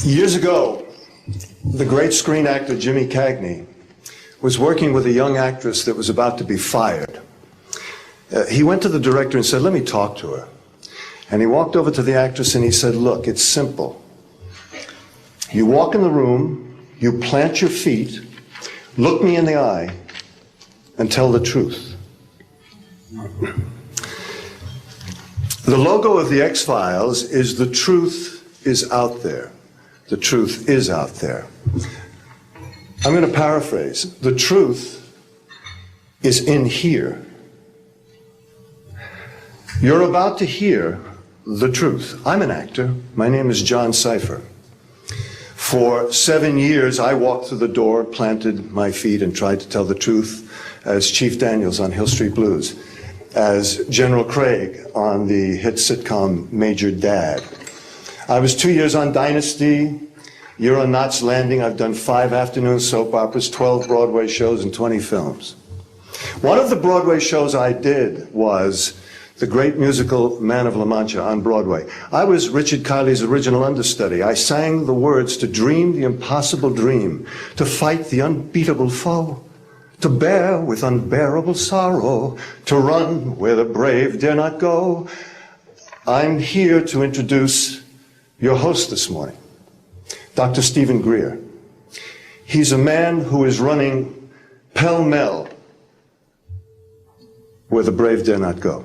Years ago, the great screen actor Jimmy Cagney was working with a young actress that was about to be fired. He went to the director and said, "Let me talk to her." And he walked over to the actress and he said, "Look, it's simple. You walk in the room, you plant your feet, look me in the eye, and tell the truth." The logo of the X-Files is "The truth is out there." The truth is out there. I'm going to paraphrase. The truth is in here. You're about to hear the truth. I'm an actor. My name is John Cipher. For 7 years, I walked through the door, planted my feet, and tried to tell the truth as Chief Daniels on Hill Street Blues, as General Craig on the hit sitcom Major Dad. I was 2 years on Dynasty, year on Knots Landing. I've done 5 afternoon soap operas, 12 Broadway shows, and 20 films. One of the Broadway shows I did was the great musical Man of La Mancha on Broadway. I was Richard Kiley's original understudy. I sang the words to dream the impossible dream, to fight the unbeatable foe, to bear with unbearable sorrow, to run where the brave dare not go. I'm here to introduce your host this morning, Dr. Stephen Greer. He's a man who is running pell-mell where the brave dare not go.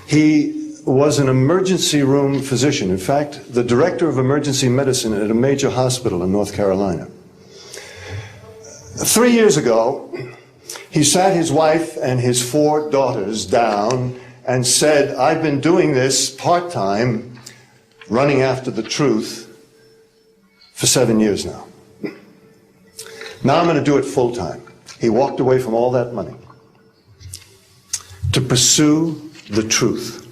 He was an emergency room physician. In fact, the director of emergency medicine at a major hospital in North Carolina. 3 years ago, he sat his wife and his 4 daughters down and said, "I've been doing this part-time, running after the truth, for 7 years now. Now I'm going to do it full-time." He walked away from all that money to pursue the truth.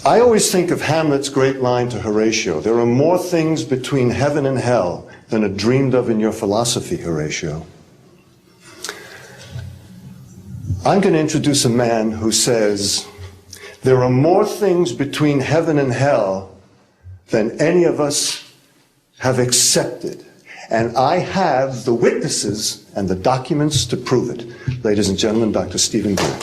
I always think of Hamlet's great line to Horatio, "There are more things between heaven and hell than are dreamed of in your philosophy, Horatio." I'm going to introduce a man who says, there are more things between heaven and hell than any of us have accepted. And I have the witnesses and the documents to prove it. Ladies and gentlemen, Dr. Stephen Greer.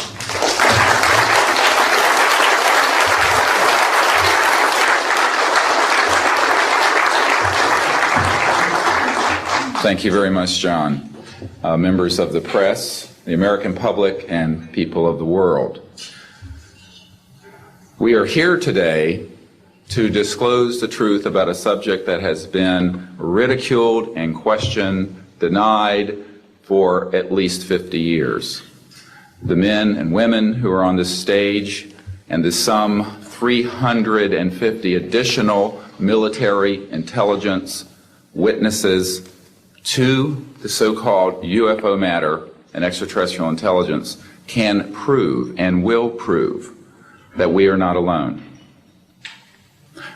Thank you very much, John. Members of the press, the American public, and people of the world. We are here today to disclose the truth about a subject that has been ridiculed and questioned, denied for at least 50 years. The men and women who are on this stage and the some 350 additional military intelligence witnesses to the so-called UFO matter and extraterrestrial intelligence can prove and will prove that we are not alone.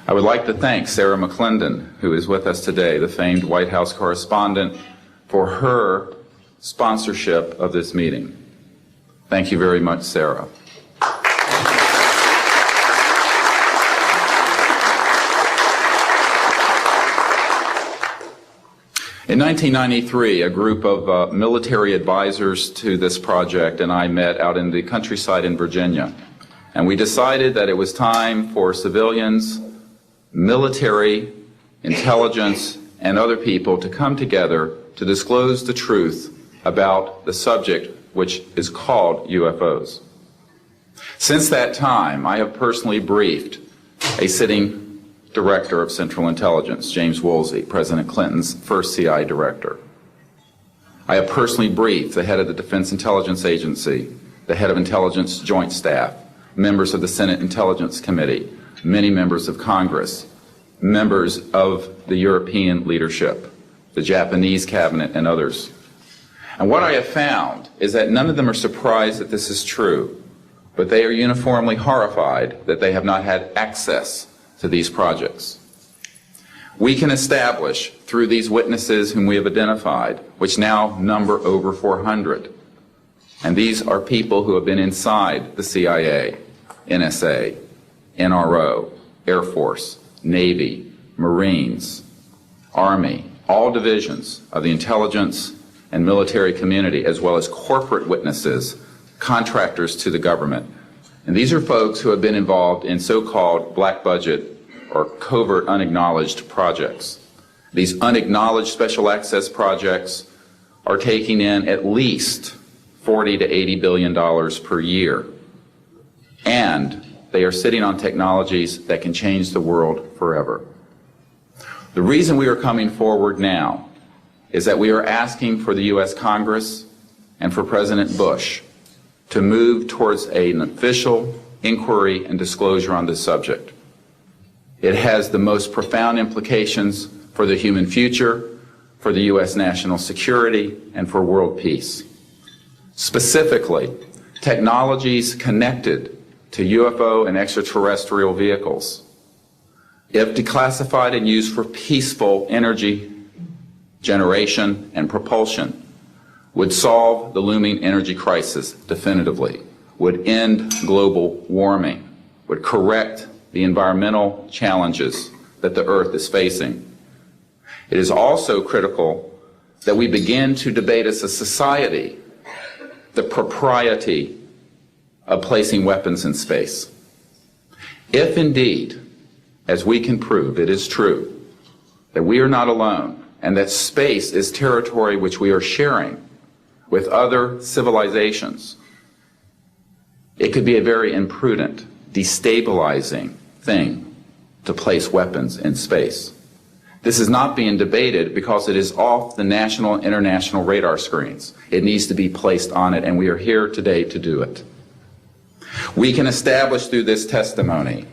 I would like to thank Sarah McClendon, who is with us today, the famed White House correspondent, for her sponsorship of this meeting. Thank you very much, Sarah. In 1993, a group of military advisors to this project and I met out in the countryside in Virginia. And we decided that it was time for civilians, military, intelligence, and other people to come together to disclose the truth about the subject which is called UFOs. Since that time, I have personally briefed a sitting director of Central Intelligence, James Woolsey, President Clinton's first CI director. I have personally briefed the head of the Defense Intelligence Agency, the head of Intelligence Joint Staff, members of the Senate Intelligence Committee, many members of Congress, members of the European leadership, the Japanese cabinet, and others. And what I have found is that none of them are surprised that this is true, but they are uniformly horrified that they have not had access to these projects. We can establish through these witnesses whom we have identified, which now number over 400, and these are people who have been inside the CIA, NSA, NRO, Air Force, Navy, Marines, Army, all divisions of the intelligence and military community, as well as corporate witnesses, contractors to the government. And these are folks who have been involved in so-called black budget or covert unacknowledged projects. These unacknowledged special access projects are taking in at least $40 to $80 billion per year. And they are sitting on technologies that can change the world forever. The reason we are coming forward now is that we are asking for the U.S. Congress and for President Bush to move towards an official inquiry and disclosure on this subject. It has the most profound implications for the human future, for the U.S. national security, and for world peace. Specifically, technologies connected to UFO and extraterrestrial vehicles, if declassified and used for peaceful energy generation and propulsion, would solve the looming energy crisis definitively, would end global warming, would correct the environmental challenges that the Earth is facing. It is also critical that we begin to debate as a society the propriety of placing weapons in space. If indeed, as we can prove, it is true that we are not alone and that space is territory which we are sharing with other civilizations, it could be a very imprudent, destabilizing thing to place weapons in space. This is not being debated because it is off the national and international radar screens. It needs to be placed on it, and we are here today to do it. We can establish through this testimony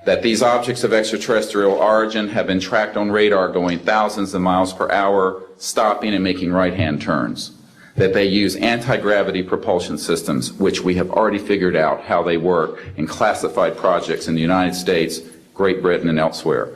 that these objects of extraterrestrial origin have been tracked on radar going thousands of miles per hour, stopping and making right-hand turns, that they use anti-gravity propulsion systems, which we have already figured out how they work in classified projects in the United States, Great Britain, and elsewhere.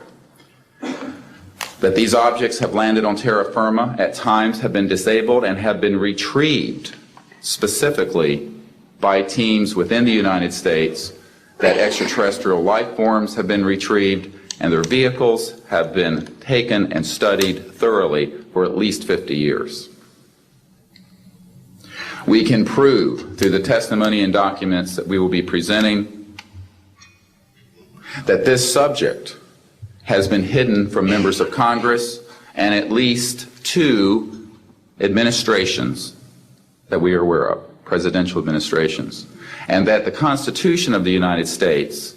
That these objects have landed on terra firma, at times have been disabled, and have been retrieved specifically by teams within the United States, that extraterrestrial life forms have been retrieved, and their vehicles have been taken and studied thoroughly for at least 50 years. We can prove through the testimony and documents that we will be presenting that this subject has been hidden from members of Congress and at least 2 administrations that we are aware of, presidential administrations, and that the Constitution of the United States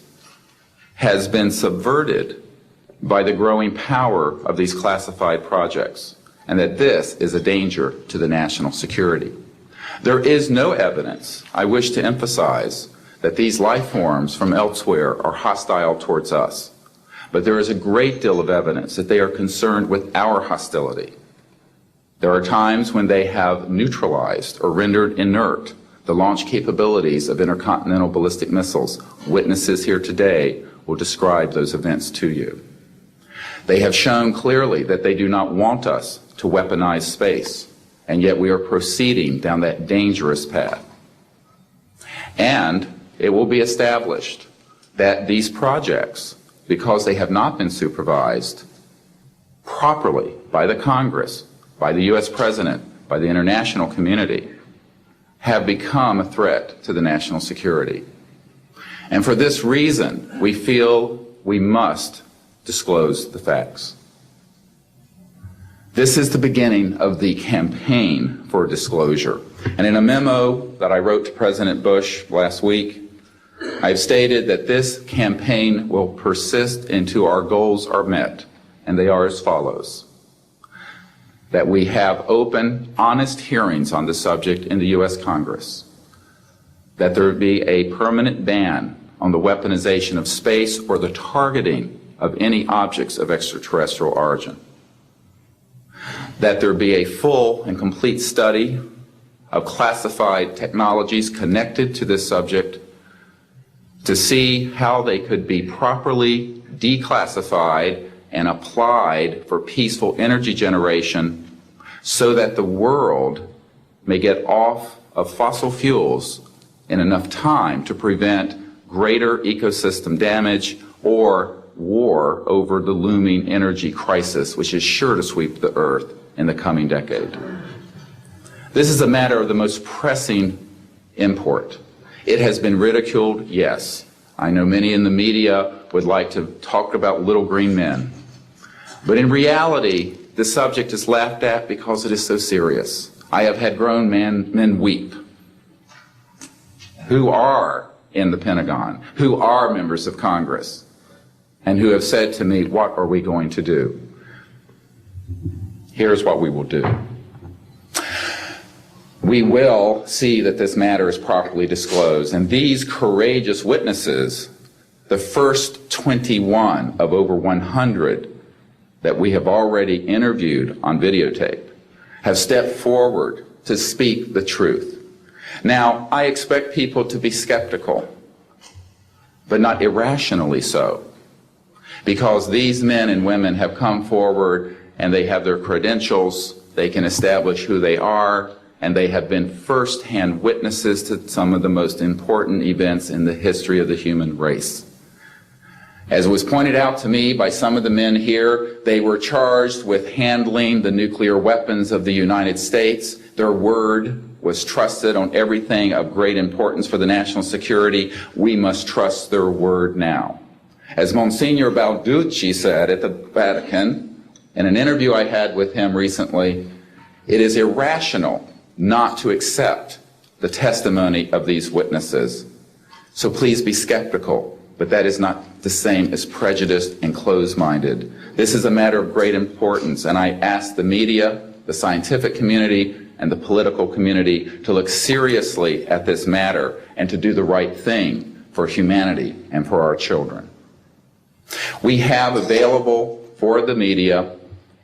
has been subverted by the growing power of these classified projects, and that this is a danger to the national security. There is no evidence, I wish to emphasize, that these life forms from elsewhere are hostile towards us. But there is a great deal of evidence that they are concerned with our hostility. There are times when they have neutralized or rendered inert the launch capabilities of intercontinental ballistic missiles. Witnesses here today will describe those events to you. They have shown clearly that they do not want us to weaponize space, and yet we are proceeding down that dangerous path. And it will be established that these projects, because they have not been supervised properly by the Congress, by the U.S. President, by the international community, have become a threat to the national security. And for this reason, we feel we must disclose the facts. This is the beginning of the campaign for disclosure. And in a memo that I wrote to President Bush last week, I've stated that this campaign will persist until our goals are met, and they are as follows: that we have open, honest hearings on the subject in the U.S. Congress, that there be a permanent ban on the weaponization of space or the targeting of any objects of extraterrestrial origin, that there be a full and complete study of classified technologies connected to this subject to see how they could be properly declassified and applied for peaceful energy generation so that the world may get off of fossil fuels in enough time to prevent greater ecosystem damage or war over the looming energy crisis, which is sure to sweep the Earth in the coming decade. This is a matter of the most pressing import. It has been ridiculed, yes. I know many in the media would like to talk about little green men. But in reality, the subject is laughed at because it is so serious. I have had grown men weep who are in the Pentagon, who are members of Congress, and who have said to me, what are we going to do? Here's what we will do. We will see that this matter is properly disclosed, and these courageous witnesses, the first 21 of over 100 that we have already interviewed on videotape, have stepped forward to speak the truth. Now, I expect people to be skeptical, but not irrationally so, because these men and women have come forward and they have their credentials, they can establish who they are, and they have been first-hand witnesses to some of the most important events in the history of the human race. As was pointed out to me by some of the men here, they were charged with handling the nuclear weapons of the United States. Their word was trusted on everything of great importance for the national security. We must trust their word now. As Monsignor Balducci said at the Vatican, in an interview I had with him recently, it is irrational not to accept the testimony of these witnesses. So please be skeptical, but that is not the same as prejudiced and closed-minded. This is a matter of great importance, and I ask the media, the scientific community, and the political community to look seriously at this matter and to do the right thing for humanity and for our children. We have available for the media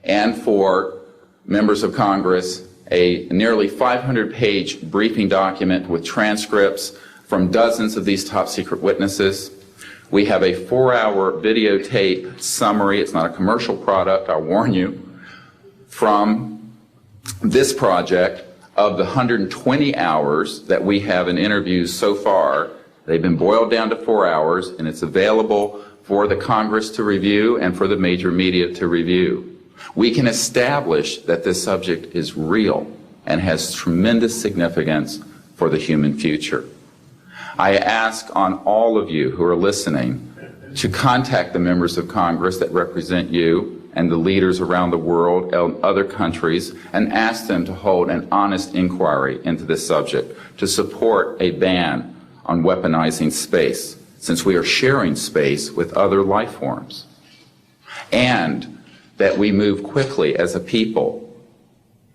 and for members of Congress a nearly 500-page briefing document with transcripts from dozens of these top-secret witnesses. We have a 4-hour videotape summary. It's not a commercial product, I'll warn you, from this project of the 120 hours that we have in interviews so far. They've been boiled down to 4 hours, and it's available for the Congress to review and for the major media to review. We can establish that this subject is real and has tremendous significance for the human future. I ask on all of you who are listening to contact the members of Congress that represent you and the leaders around the world and other countries and ask them to hold an honest inquiry into this subject, to support a ban on weaponizing space, since we are sharing space with other life forms, and that we move quickly as a people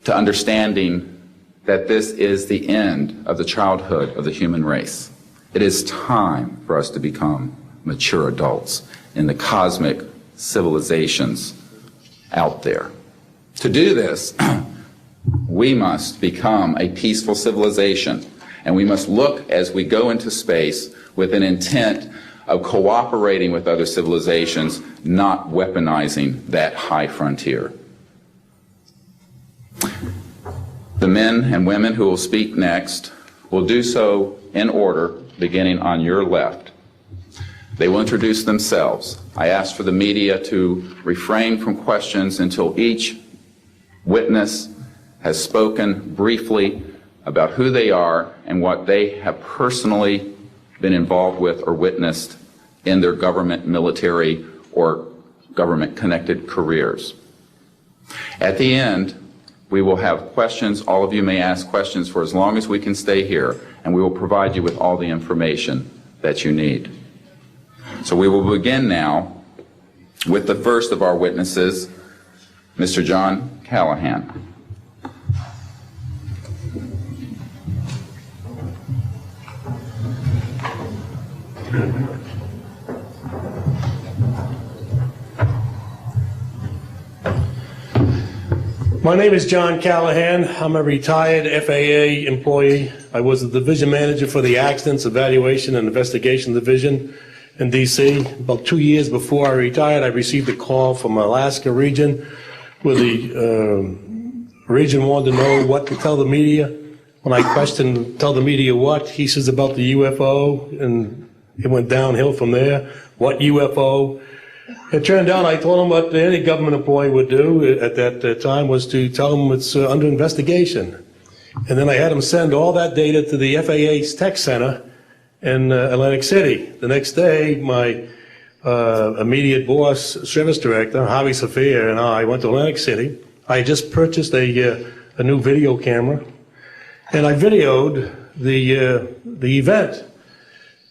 to understanding that this is the end of the childhood of the human race. It is time for us to become mature adults in the cosmic civilizations out there. To do this, we must become a peaceful civilization, and we must look as we go into space with an intent of cooperating with other civilizations, not weaponizing that high frontier. The men and women who will speak next will do so in order, beginning on your left. They will introduce themselves. I ask for the media to refrain from questions until each witness has spoken briefly about who they are and what they have personally been involved with or witnessed in their government, military, or government-connected careers. At the end, we will have questions. All of you may ask questions for as long as we can stay here, and we will provide you with all the information that you need. So we will begin now with the first of our witnesses, Mr. John Callahan. My name is John Callahan. I'm a retired FAA employee. I was the division manager for the Accidents Evaluation and Investigation Division in D.C. About 2 years before I retired, I received a call from Alaska region where the region wanted to know what to tell the media. When I questioned, tell the media what, he says about the UFO and It went downhill from there. What UFO? It turned out I told them what any government employee would do at that time was to tell them it's under investigation. And then I had them send all that data to the FAA's tech center in Atlantic City. The next day, my immediate boss, service director, Javi Safir, and I went to Atlantic City. I had just purchased a new video camera, and I videoed the event.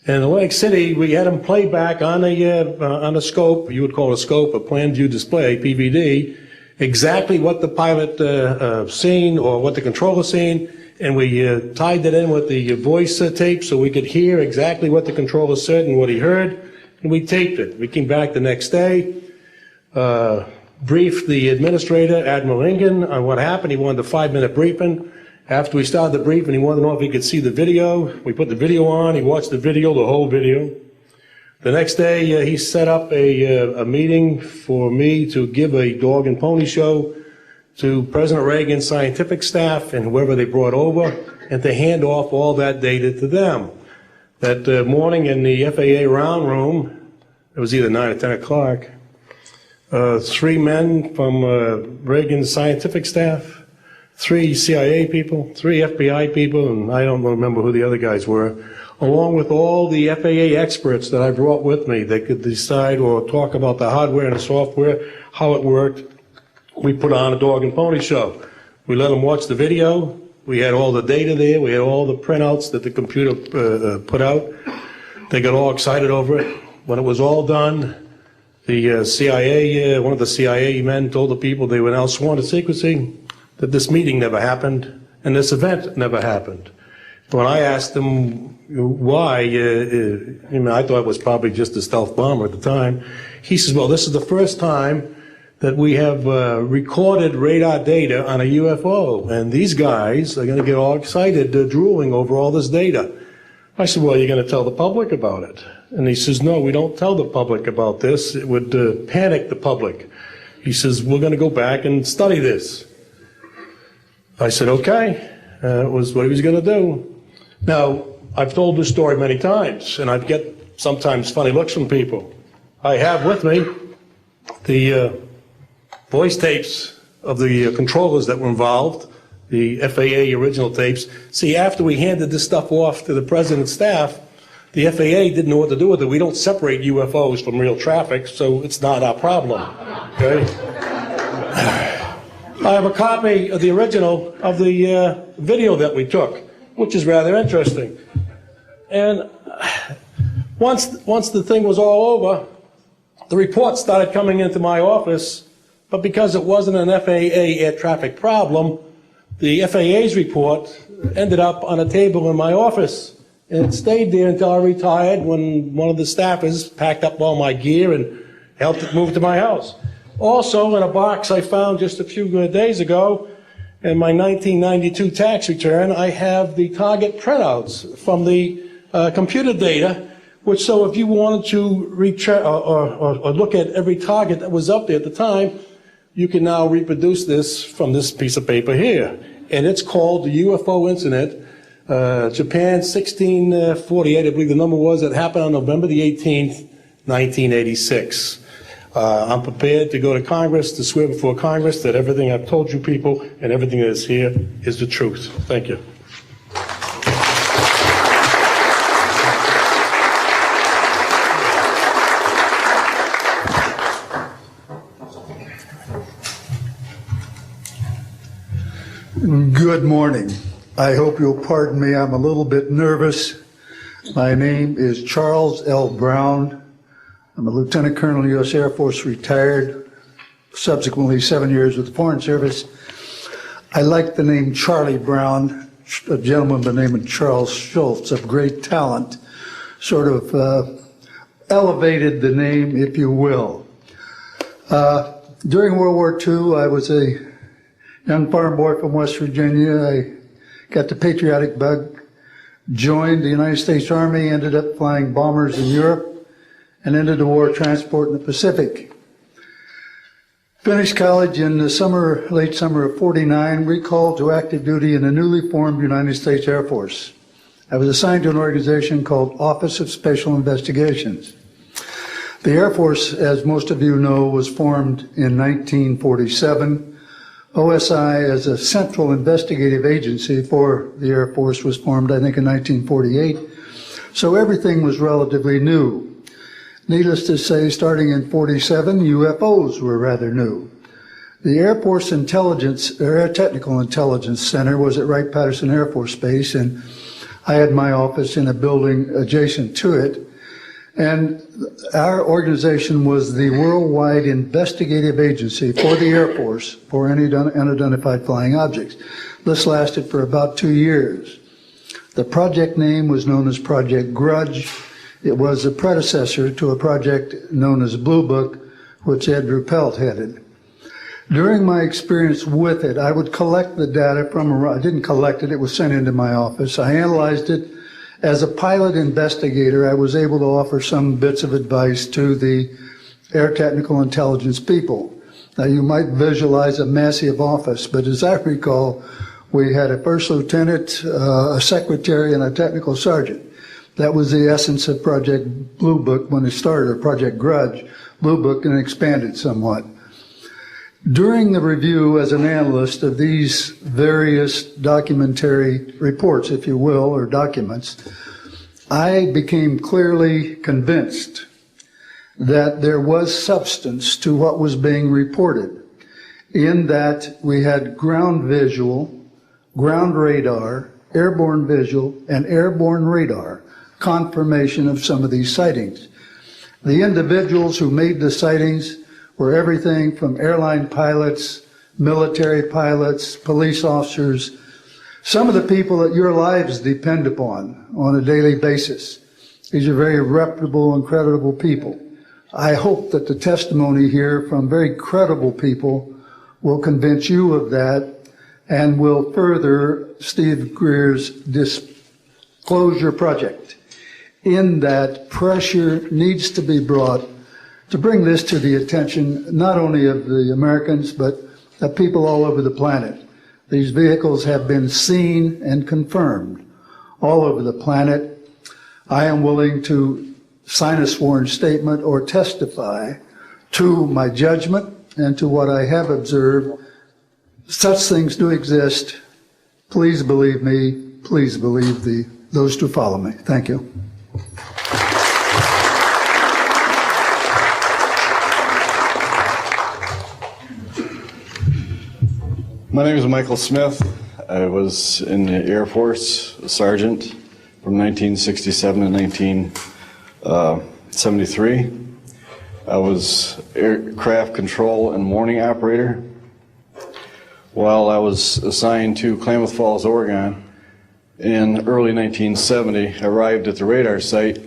In Atlantic City, we had them play back on a scope, you would call it a scope, a plan view display, PVD, exactly what the pilot seen or what the controller seen, and we tied that in with the voice tape so we could hear exactly what the controller said and what he heard, and we taped it. We came back the next day, briefed the administrator, Admiral Ingen, on what happened. He wanted a 5-minute briefing. After we started the briefing, he wanted to know if he could see the video. We put the video on. He watched the video, the whole video. The next day, he set up a meeting for me to give a dog and pony show to President Reagan's scientific staff and whoever they brought over, and to hand off all that data to them. That morning in the FAA round room, it was either 9 or 10 o'clock, 3 men from Reagan's scientific staff, 3 CIA people, 3 FBI people, and I don't remember who the other guys were, along with all the FAA experts that I brought with me that could decide or talk about the hardware and the software, how it worked. We put on a dog and pony show. We let them watch the video. We had all the data there. We had all the printouts that the computer put out. They got all excited over it. When it was all done, the CIA, one of the CIA men told the people they were now sworn to secrecy, that this meeting never happened and this event never happened. When I asked him why, I thought it was probably just a stealth bomber at the time. He says, well, this is the first time that we have recorded radar data on a UFO, and these guys are going to get all excited, drooling over all this data. I said, well, you're going to tell the public about it? And he says, no, we don't tell the public about this. It would panic the public. He says, we're going to go back and study this. I said, okay. It was what he was going to do. Now, I've told this story many times, and I get sometimes funny looks from people. I have with me the voice tapes of the controllers that were involved, the FAA original tapes. See, after we handed this stuff off to the president's staff, the FAA didn't know what to do with it. We don't separate UFOs from real traffic, so it's not our problem. Okay? I have a copy of the original of the video that we took, which is rather interesting. And once the thing was all over, the reports started coming into my office, but because it wasn't an FAA air traffic problem, the FAA's report ended up on a table in my office. And it stayed there until I retired, when one of the staffers packed up all my gear and helped it move to my house. Also, in a box I found just a few days ago, in my 1992 tax return, I have the target printouts from the computer data, which, so if you wanted to or look at every target that was up there at the time, you can now reproduce this from this piece of paper here. And it's called the UFO incident, Japan 1648, I believe the number was, that happened on November the 18th, 1986. I'm prepared to go to Congress, to swear before Congress that everything I've told you people and everything that is here is the truth. Thank you. Good morning. I hope you'll pardon me. I'm a little bit nervous. My name is Charles L. Brown. I'm a Lieutenant Colonel, U.S. Air Force, retired, subsequently 7 years with the Foreign Service. I like the name Charlie Brown. A gentleman by the name of Charles Schultz, of great talent, sort of elevated the name, if you will. During World War II, I was a young farm boy from West Virginia. I got the patriotic bug, joined the United States Army, ended up flying bombers in Europe, and ended the war transport in the Pacific. Finished college in the late summer of '49, recalled to active duty in the newly formed United States Air Force. I was assigned to an organization called Office of Special Investigations. The Air Force, as most of you know, was formed in 1947. OSI, as a central investigative agency for the Air Force, was formed, I think, in 1948. So everything was relatively new. Needless to say, starting in 47, UFOs were rather new. The Air Force Intelligence, or Air Technical Intelligence Center was at Wright-Patterson Air Force Base, and I had my office in a building adjacent to it. And our organization was the worldwide investigative agency for the Air Force for any unidentified flying objects. This lasted for about 2 years. The project name was known as Project Grudge. It was a predecessor to a project known as Blue Book, which Ed Ruppelt headed. During my experience with it, I would collect the data I didn't collect it, it was sent into my office. I analyzed it. As a pilot investigator, I was able to offer some bits of advice to the Air Technical Intelligence people. Now, you might visualize a massive office, but as I recall, we had a first lieutenant, a secretary, and a technical sergeant. That was the essence of Project Blue Book when it started, or Project Grudge, Blue Book, and expanded somewhat. During the review as an analyst of these various documentary reports, if you will, or documents, I became clearly convinced that there was substance to what was being reported, in that we had ground visual, ground radar, airborne visual, and airborne radar confirmation of some of these sightings. The individuals who made the sightings were everything from airline pilots, military pilots, police officers, some of the people that your lives depend upon on a daily basis. These are very reputable and credible people. I hope that the testimony here from very credible people will convince you of that and will further Steve Greer's disclosure project, in that pressure needs to be brought to bring this to the attention not only of the Americans, but of people all over the planet. These vehicles have been seen and confirmed all over the planet. I am willing to sign a sworn statement or testify to my judgment and to what I have observed. Such things do exist. Please believe me. Please believe those who follow me. Thank you. My name is Michael Smith. I was in the Air Force, a sergeant from 1967 to 1973. I was aircraft control and morning operator. While I was assigned to Klamath Falls, Oregon, in early 1970, I arrived at the radar site,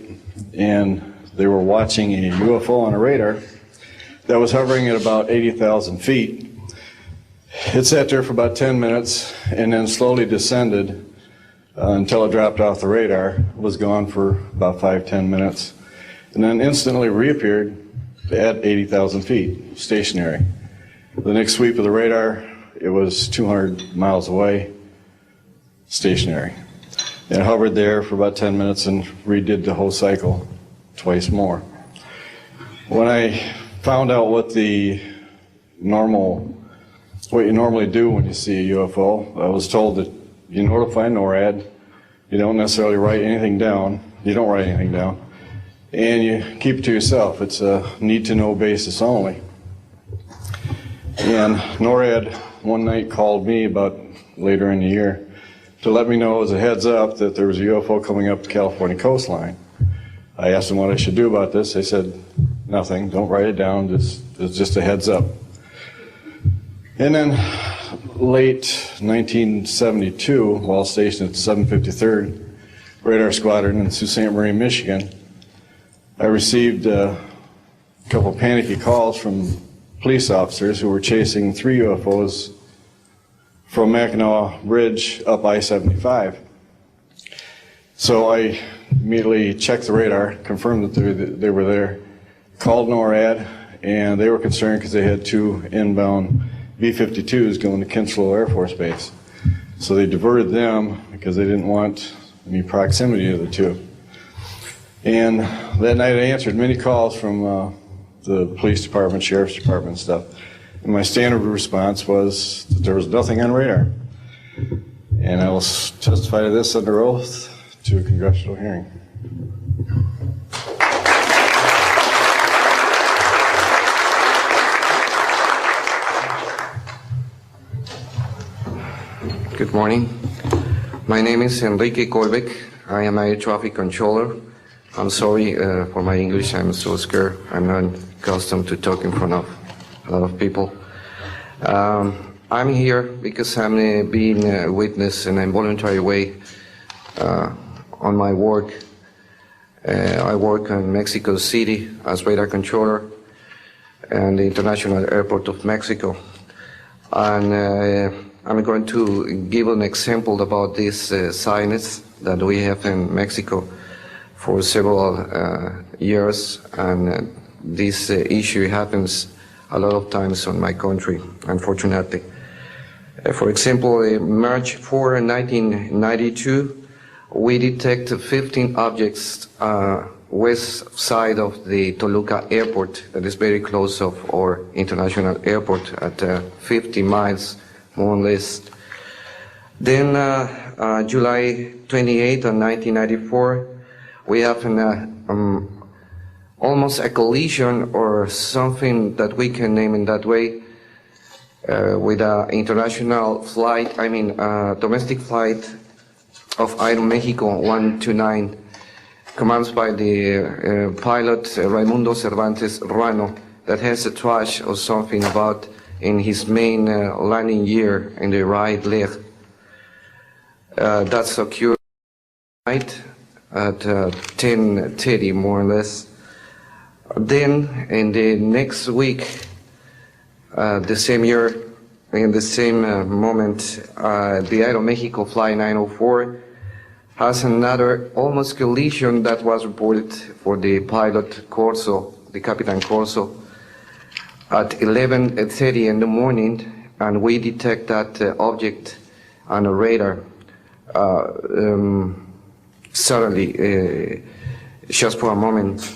and they were watching a UFO on a radar that was hovering at about 80,000 feet. It sat there for about 10 minutes and then slowly descended until it dropped off the radar. It was gone for about 5-10 minutes, and then instantly reappeared at 80,000 feet, stationary. The next sweep of the radar, it was 200 miles away, stationary. It hovered there for about 10 minutes and redid the whole cycle twice more. When I found out what you normally do when you see a UFO, I was told that you notify NORAD, you don't necessarily write anything down, you don't write anything down, and you keep it to yourself. It's a need-to-know basis only. And NORAD one night called me about later in the year to let me know as a heads up that there was a UFO coming up the California coastline. I asked them what I should do about this. They said, nothing, don't write it down, it's just a heads up. And then late 1972, while stationed at the 753rd Radar Squadron in Sault Ste. Marie, Michigan, I received a couple of panicky calls from police officers who were chasing 3 UFOs from Mackinac Bridge up I-75. So I immediately checked the radar, confirmed that they were there, called NORAD, and they were concerned because they had 2 inbound B-52s going to Kinslow Air Force Base. So they diverted them because they didn't want any proximity of the two. And that night I answered many calls from the police department, sheriff's department and stuff. And my standard response was that there was nothing on radar. And I will testify to this under oath to a congressional hearing. Good morning. My name is Enrique Colbeck. I am a traffic controller. I'm sorry for my English. I'm so scared. I'm not accustomed to talk in front of a lot of people. I'm here because I'm being a witness in a voluntary way on my work. I work in Mexico City as radar controller and the International Airport of Mexico. And I'm going to give an example about this science that we have in Mexico for several years, and this issue happens a lot of times on my country, unfortunately. For example, March 4, 1992, we detected 15 objects west side of the Toluca airport, that is very close of our international airport at 50 miles, more or less. Then July 28 of 1994, we have almost a collision or something that we can name in that way with an international flight, domestic flight of Aeromexico 129, commanded by the pilot Raimundo Cervantes Ruano, that has a trash or something about in his main landing gear in the right leg. That's occurred tonight at 10:30, more or less. Then in the next week, the same year, in the same moment, the Aeromexico Flight 904 has another almost collision that was reported for the pilot Corso, the Capitan Corso, at 11:30 in the morning, and we detect that object on a radar suddenly, just for a moment.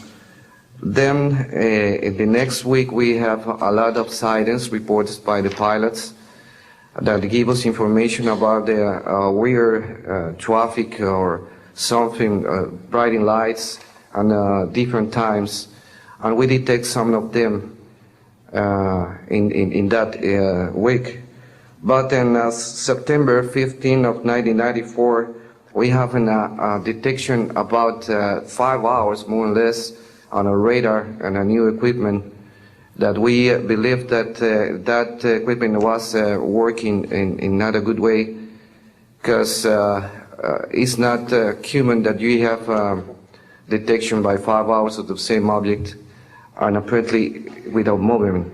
Then in the next week we have a lot of sightings reported by the pilots that give us information about the weird traffic or something, brighting lights and different times, and we detect some of them in that week. But in September 15 of 1994, we have a detection about 5 hours, more or less, on a radar and a new equipment that we believe that that equipment was working in not a good way, because it's not human that you have detection by 5 hours of the same object and apparently without movement.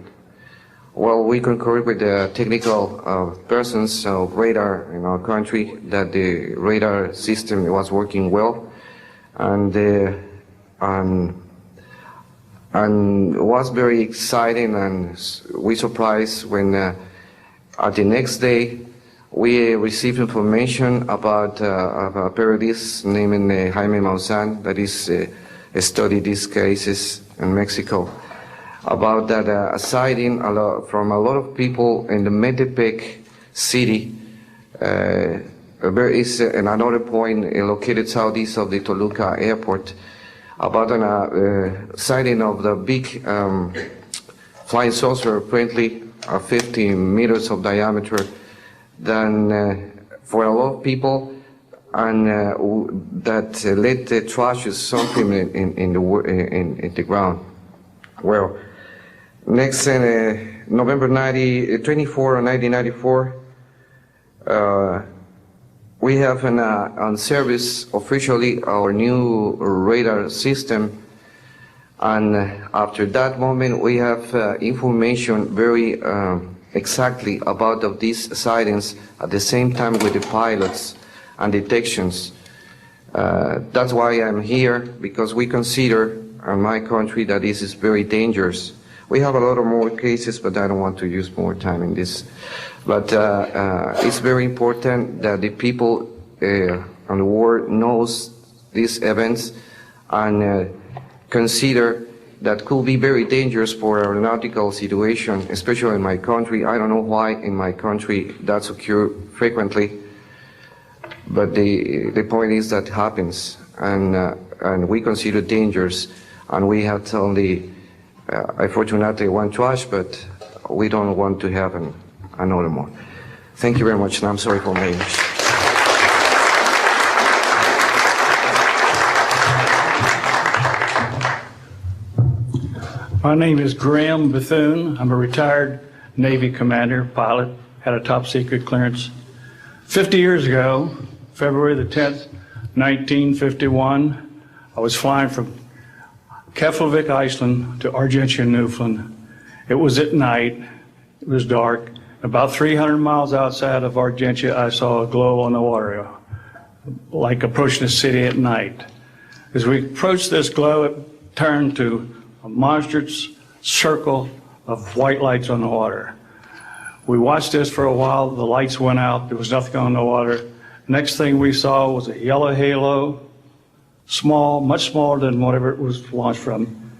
Well, we concur with the technical persons of radar in our country that the radar system was working well, and was very exciting, and we surprised when at the next day we received information about a periodist named Jaime Maussan that is studied these cases in Mexico, about that a sighting from a lot of people in the Metepec city. There is another point located southeast of the Toluca airport, about a sighting of the big flying saucer, apparently 50 meters of diameter, then for a lot of people, and that led the trash is something in the ground. Well, next November 24, 1994, we have on service officially our new radar system, and after that moment we have information very exactly about of these sightings at the same time with the pilots and detections. That's why I'm here, because we consider in my country that this is very dangerous. We have a lot of more cases, but I don't want to use more time in this. But it's very important that the people and the world knows these events and consider that could be very dangerous for aeronautical situation, especially in my country. I don't know why in my country that's occur frequently, but the point is that happens, and we consider dangerous, and we have only, unfortunately, one trash, but we don't want to have another more. Thank you very much, and I'm sorry for my English. My name is Graham Bethune. I'm a retired Navy commander, pilot, had a top secret clearance. 50 years ago, February the 10th, 1951, I was flying from Keflavik, Iceland to Argentia, Newfoundland. It was at night, it was dark. About 300 miles outside of Argentia, I saw a glow on the water, like approaching a city at night. As we approached this glow, it turned to a monstrous circle of white lights on the water. We watched this for a while. The lights went out. There was nothing on the water. Next thing we saw was a yellow halo, small, much smaller than whatever it was launched from,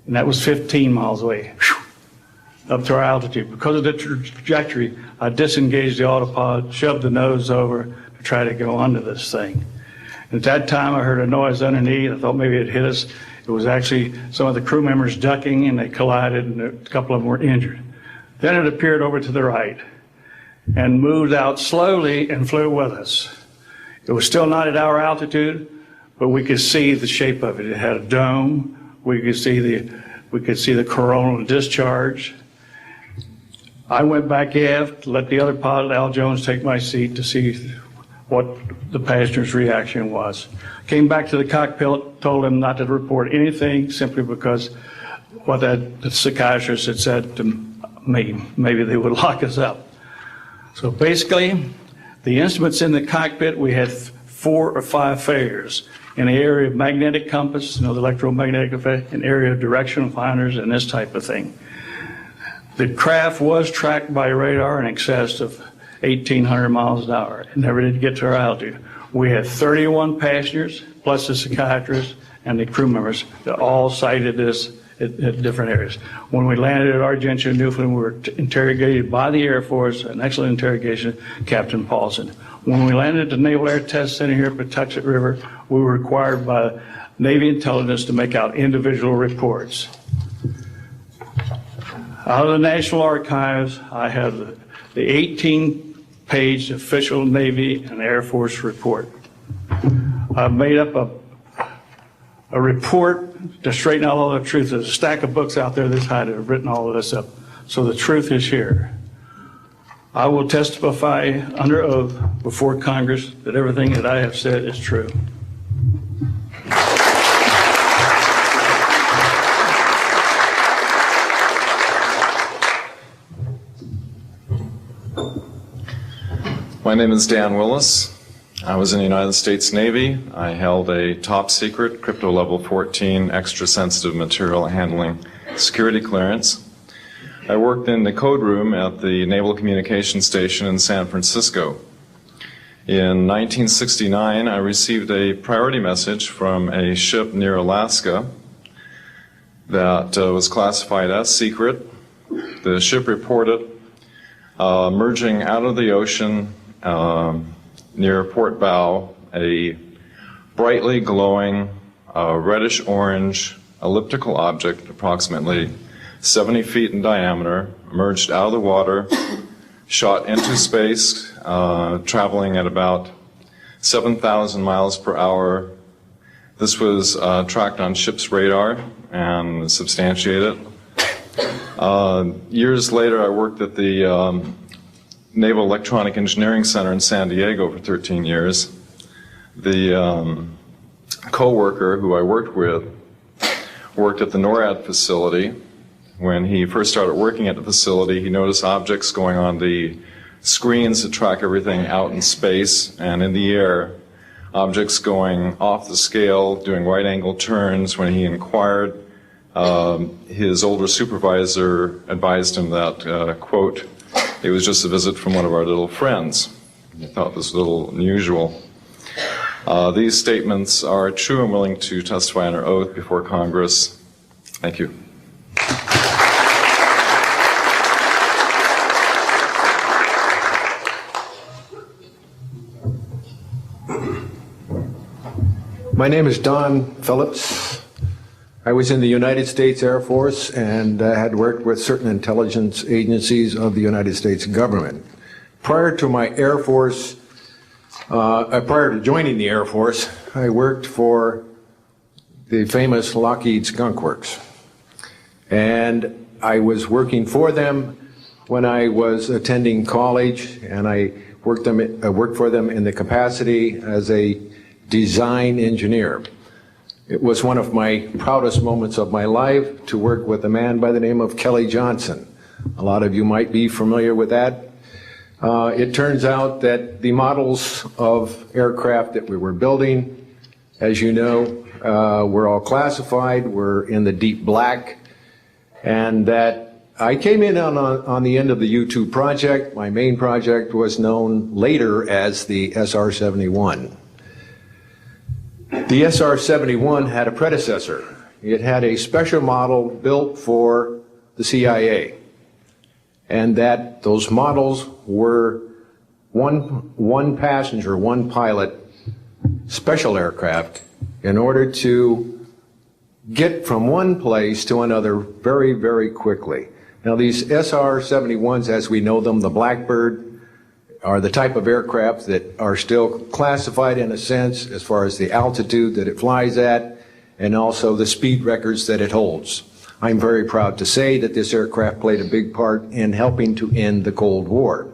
and that was 15 miles away, up to our altitude. Because of the trajectory, I disengaged the autopilot, shoved the nose over to try to go under this thing. At that time, I heard a noise underneath. I thought maybe it hit us. It was actually some of the crew members ducking, and they collided, and a couple of them were injured. Then it appeared over to the right and moved out slowly and flew with us. It was still not at our altitude, but we could see the shape of it. It had a dome. We could see the coronal discharge. I went back aft, let the other pilot, Al Jones, take my seat to see what the passenger's reaction was. Came back to the cockpit, told him not to report anything simply because what the psychiatrist had said to me, maybe they would lock us up. So basically, the instruments in the cockpit, we had 4 or 5 failures. In the area of magnetic compass, the electromagnetic effect, an area of directional finders, and this type of thing. The craft was tracked by radar in excess of 1,800 miles an hour. It never did get to our altitude. We had 31 passengers, plus the psychiatrist and the crew members that all cited this at different areas. When we landed at Argentia, Newfoundland, we were interrogated by the Air Force, an excellent interrogation, Captain Paulson. When we landed at the Naval Air Test Center here at Patuxent River, we were required by Navy intelligence to make out individual reports. Out of the National Archives, I have the 18-page official Navy and Air Force report. I've made up a report to straighten out all the truth. There's a stack of books out there this high that have written all of this up. So the truth is here. I will testify under oath before Congress that everything that I have said is true. My name is Dan Willis. I was in the United States Navy. I held a top secret crypto level 14 extra sensitive material handling security clearance. I worked in the code room at the Naval Communications Station in San Francisco. In 1969, I received a priority message from a ship near Alaska that was classified as secret. The ship reported merging out of the ocean near port bow, a brightly glowing reddish-orange elliptical object, approximately 70 feet in diameter, emerged out of the water, shot into space, traveling at about 7,000 miles per hour. This was tracked on ship's radar and substantiated. Years later, I worked at the Naval Electronic Engineering Center in San Diego for 13 years. The co-worker who I worked with worked at the NORAD facility. When he first started working at the facility, he noticed objects going on the screens that track everything out in space and in the air, objects going off the scale, doing right-angle turns. When he inquired, his older supervisor advised him that, quote, it was just a visit from one of our little friends. He thought this was a little unusual. These statements are true and willing to testify under oath before Congress. Thank you. My name is Don Phillips. I was in the United States Air Force and had worked with certain intelligence agencies of the United States government. Prior to my Air Force, prior to joining the Air Force, I worked for the famous Lockheed Skunk Works. And I was working for them when I was attending college, and I worked for them in the capacity as a design engineer. It was one of my proudest moments of my life to work with a man by the name of Kelly Johnson. A lot of you might be familiar with that. It turns out that the models of aircraft that we were building, as you know, were all classified, were in the deep black, and that I came in on the end of the U-2 project. My main project was known later as the SR-71. The SR-71 had a predecessor. It had a special model built for the CIA, and that those models were one passenger, one pilot special aircraft in order to get from one place to another very, very quickly. Now these SR-71s, as we know them, the Blackbird, are the type of aircraft that are still classified in a sense as far as the altitude that it flies at and also the speed records that it holds. I'm very proud to say that this aircraft played a big part in helping to end the Cold War.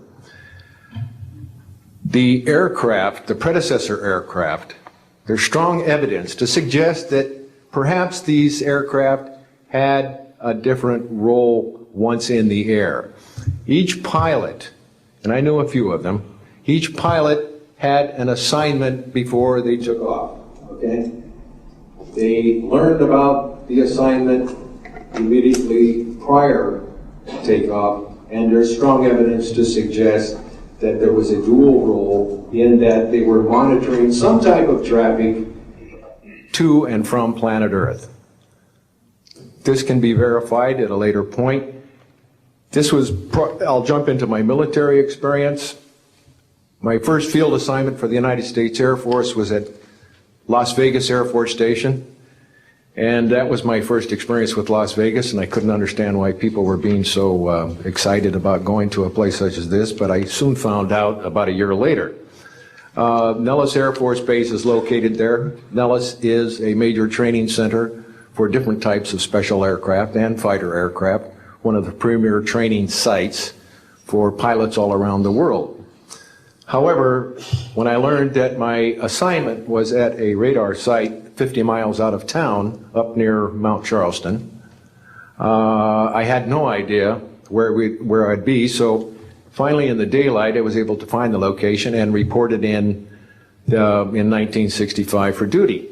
The aircraft, the predecessor aircraft, there's strong evidence to suggest that perhaps these aircraft had a different role once in the air. Each pilot, and I know a few of them, each pilot had an assignment before they took off, okay? They learned about the assignment immediately prior to takeoff, and there's strong evidence to suggest that there was a dual role in that they were monitoring some type of traffic to and from planet Earth. This can be verified at a later point. I'll jump into my military experience. My first field assignment for the United States Air Force was at Las Vegas Air Force Station. And that was my first experience with Las Vegas, and I couldn't understand why people were being so excited about going to a place such as this, but I soon found out about a year later. Nellis Air Force Base is located there. Nellis is a major training center for different types of special aircraft and fighter aircraft, one of the premier training sites for pilots all around the world. However, when I learned that my assignment was at a radar site 50 miles out of town, up near Mount Charleston, I had no idea where I'd be, so finally in the daylight I was able to find the location and reported in 1965 for duty.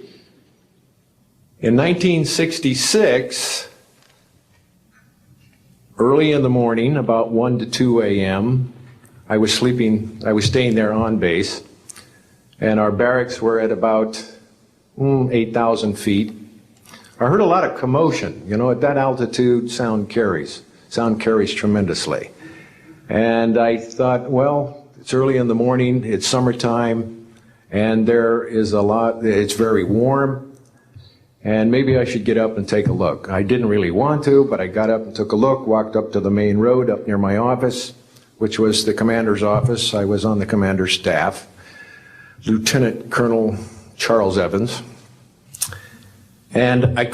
In 1966, early in the morning, about 1 to 2 a.m., I was staying there on base, and our barracks were at about 8,000 feet. I heard a lot of commotion. You know, at that altitude, sound carries tremendously. And I thought, well, it's early in the morning, it's summertime, and it's very warm, and maybe I should get up and take a look. I didn't really want to, but I got up and took a look, walked up to the main road up near my office, which was the commander's office. I was on the commander's staff, Lieutenant Colonel Charles Evans. And I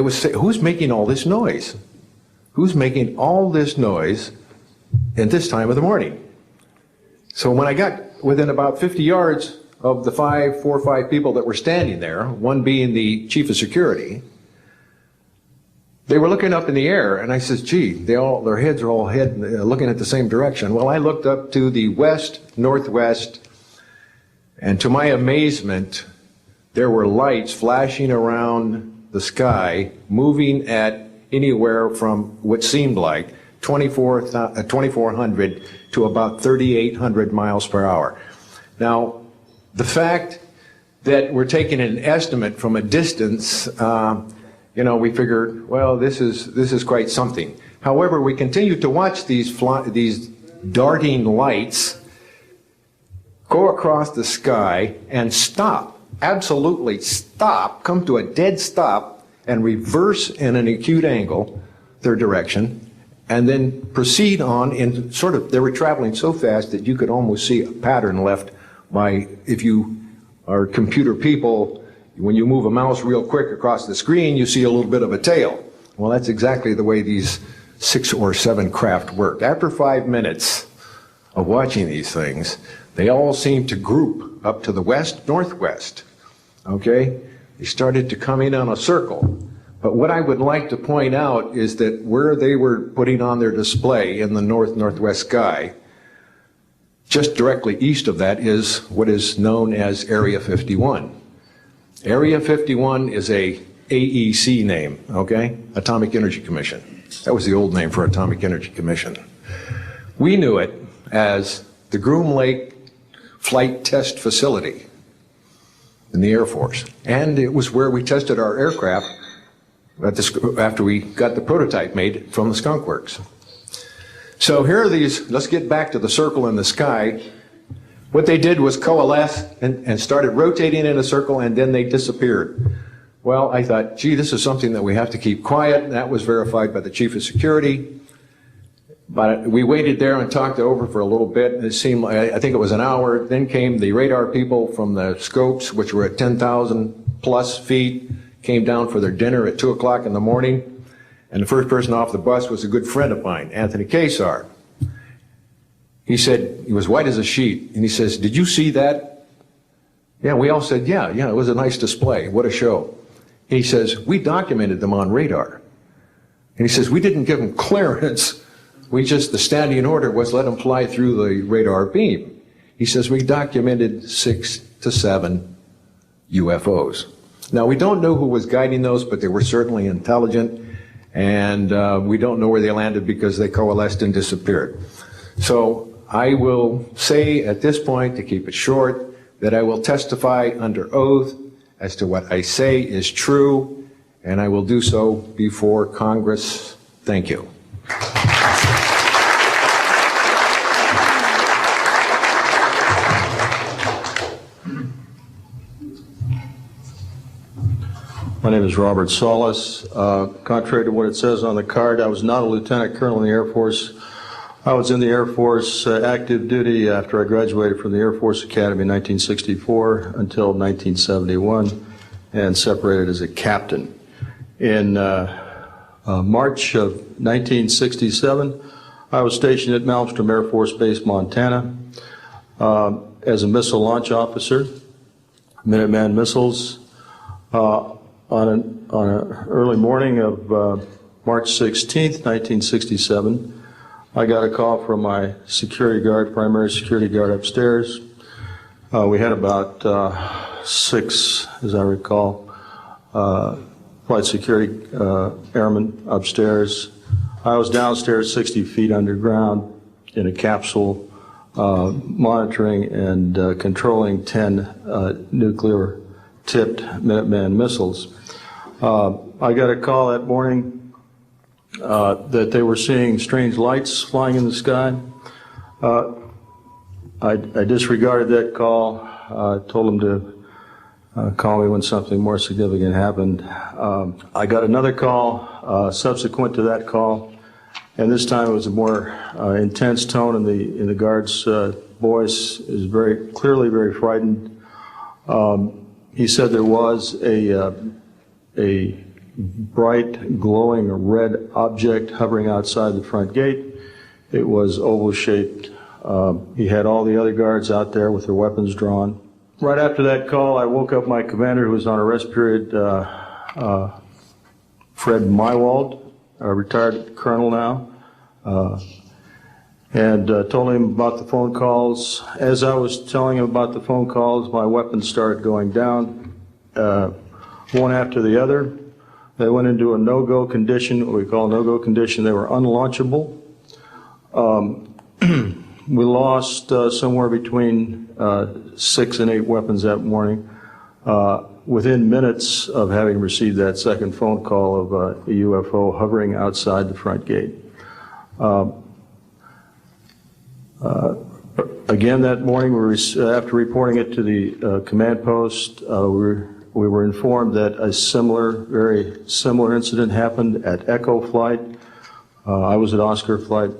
was saying, who's making all this noise? Who's making all this noise at this time of the morning? So when I got within about 50 yards of the 4 or 5 people that were standing there, one being the chief of security, they were looking up in the air, and I says, gee, their heads are all looking at the same direction. Well, I looked up to the west, northwest, and to my amazement, there were lights flashing around the sky, moving at anywhere from what seemed like 2,400 to about 3,800 miles per hour. Now, the fact that we're taking an estimate from a distance, we figured, well, this is quite something. However, we continued to watch these darting lights go across the sky and stop, absolutely stop, come to a dead stop, and reverse in an acute angle their direction, and then proceed on in they were traveling so fast that you could almost see a pattern left by, if you are computer people, when you move a mouse real quick across the screen, you see a little bit of a tail. Well, that's exactly the way these 6 or 7 craft worked. After 5 minutes of watching these things, they all seemed to group up to the west-northwest, okay? They started to come in on a circle. But what I would like to point out is that where they were putting on their display in the north-northwest sky, just directly east of that is what is known as Area 51. Area 51 is a AEC name, okay? Atomic Energy Commission. That was the old name for Atomic Energy Commission. We knew it as the Groom Lake Flight Test Facility in the Air Force. And it was where we tested our aircraft after we got the prototype made from the Skunk Works. So here are these, let's get back to the circle in the sky. What they did was coalesce and started rotating in a circle, and then they disappeared. Well, I thought, gee, this is something that we have to keep quiet, and that was verified by the Chief of Security. But we waited there and talked it over for a little bit, and it seemed like, I think it was an hour. Then came the radar people from the scopes, which were at 10,000 plus feet, came down for their dinner at 2 o'clock in the morning. And the first person off the bus was a good friend of mine, Anthony Kesar. He said, he was white as a sheet, and he says, did you see that? Yeah, we all said, yeah, it was a nice display. What a show. He says, we documented them on radar. And he says, we didn't give them clearance. The standing order was let them fly through the radar beam. He says, we documented 6 to 7 UFOs. Now, we don't know who was guiding those, but they were certainly intelligent. And we don't know where they landed because they coalesced and disappeared. So I will say at this point, to keep it short, that I will testify under oath as to what I say is true, and I will do so before Congress. Thank you. My name is Robert Solis. Contrary to what it says on the card, I was not a lieutenant colonel in the Air Force. I was in the Air Force active duty after I graduated from the Air Force Academy in 1964 until 1971 and separated as a captain. In March of 1967, I was stationed at Malmstrom Air Force Base, Montana, as a missile launch officer, Minuteman missiles. On an early morning of March 16th, 1967, I got a call from my security guard, primary security guard upstairs. We had about 6, as I recall, flight security airmen upstairs. I was downstairs 60 feet underground in a capsule monitoring and controlling 10 nuclear-tipped Minuteman missiles. I got a call that morning that they were seeing strange lights flying in the sky. I disregarded that call. Told them to call me when something more significant happened. I got another call subsequent to that call, and this time it was a more intense tone in the guard's voice. It was very clearly very frightened. He said there was a bright, glowing red object hovering outside the front gate. It was oval-shaped. He had all the other guards out there with their weapons drawn. Right after that call, I woke up my commander, who was on a rest period, Fred Mywald, a retired colonel now, and told him about the phone calls. As I was telling him about the phone calls, my weapons started going down, one after the other. They went into a no-go condition, what we call a no-go condition. They were unlaunchable. We lost somewhere between 6 and 8 weapons that morning. within minutes of having received that second phone call of a UFO hovering outside the front gate. Again, that morning, after reporting it to the command post, we were informed that a very similar incident happened at Echo Flight. I was at Oscar Flight.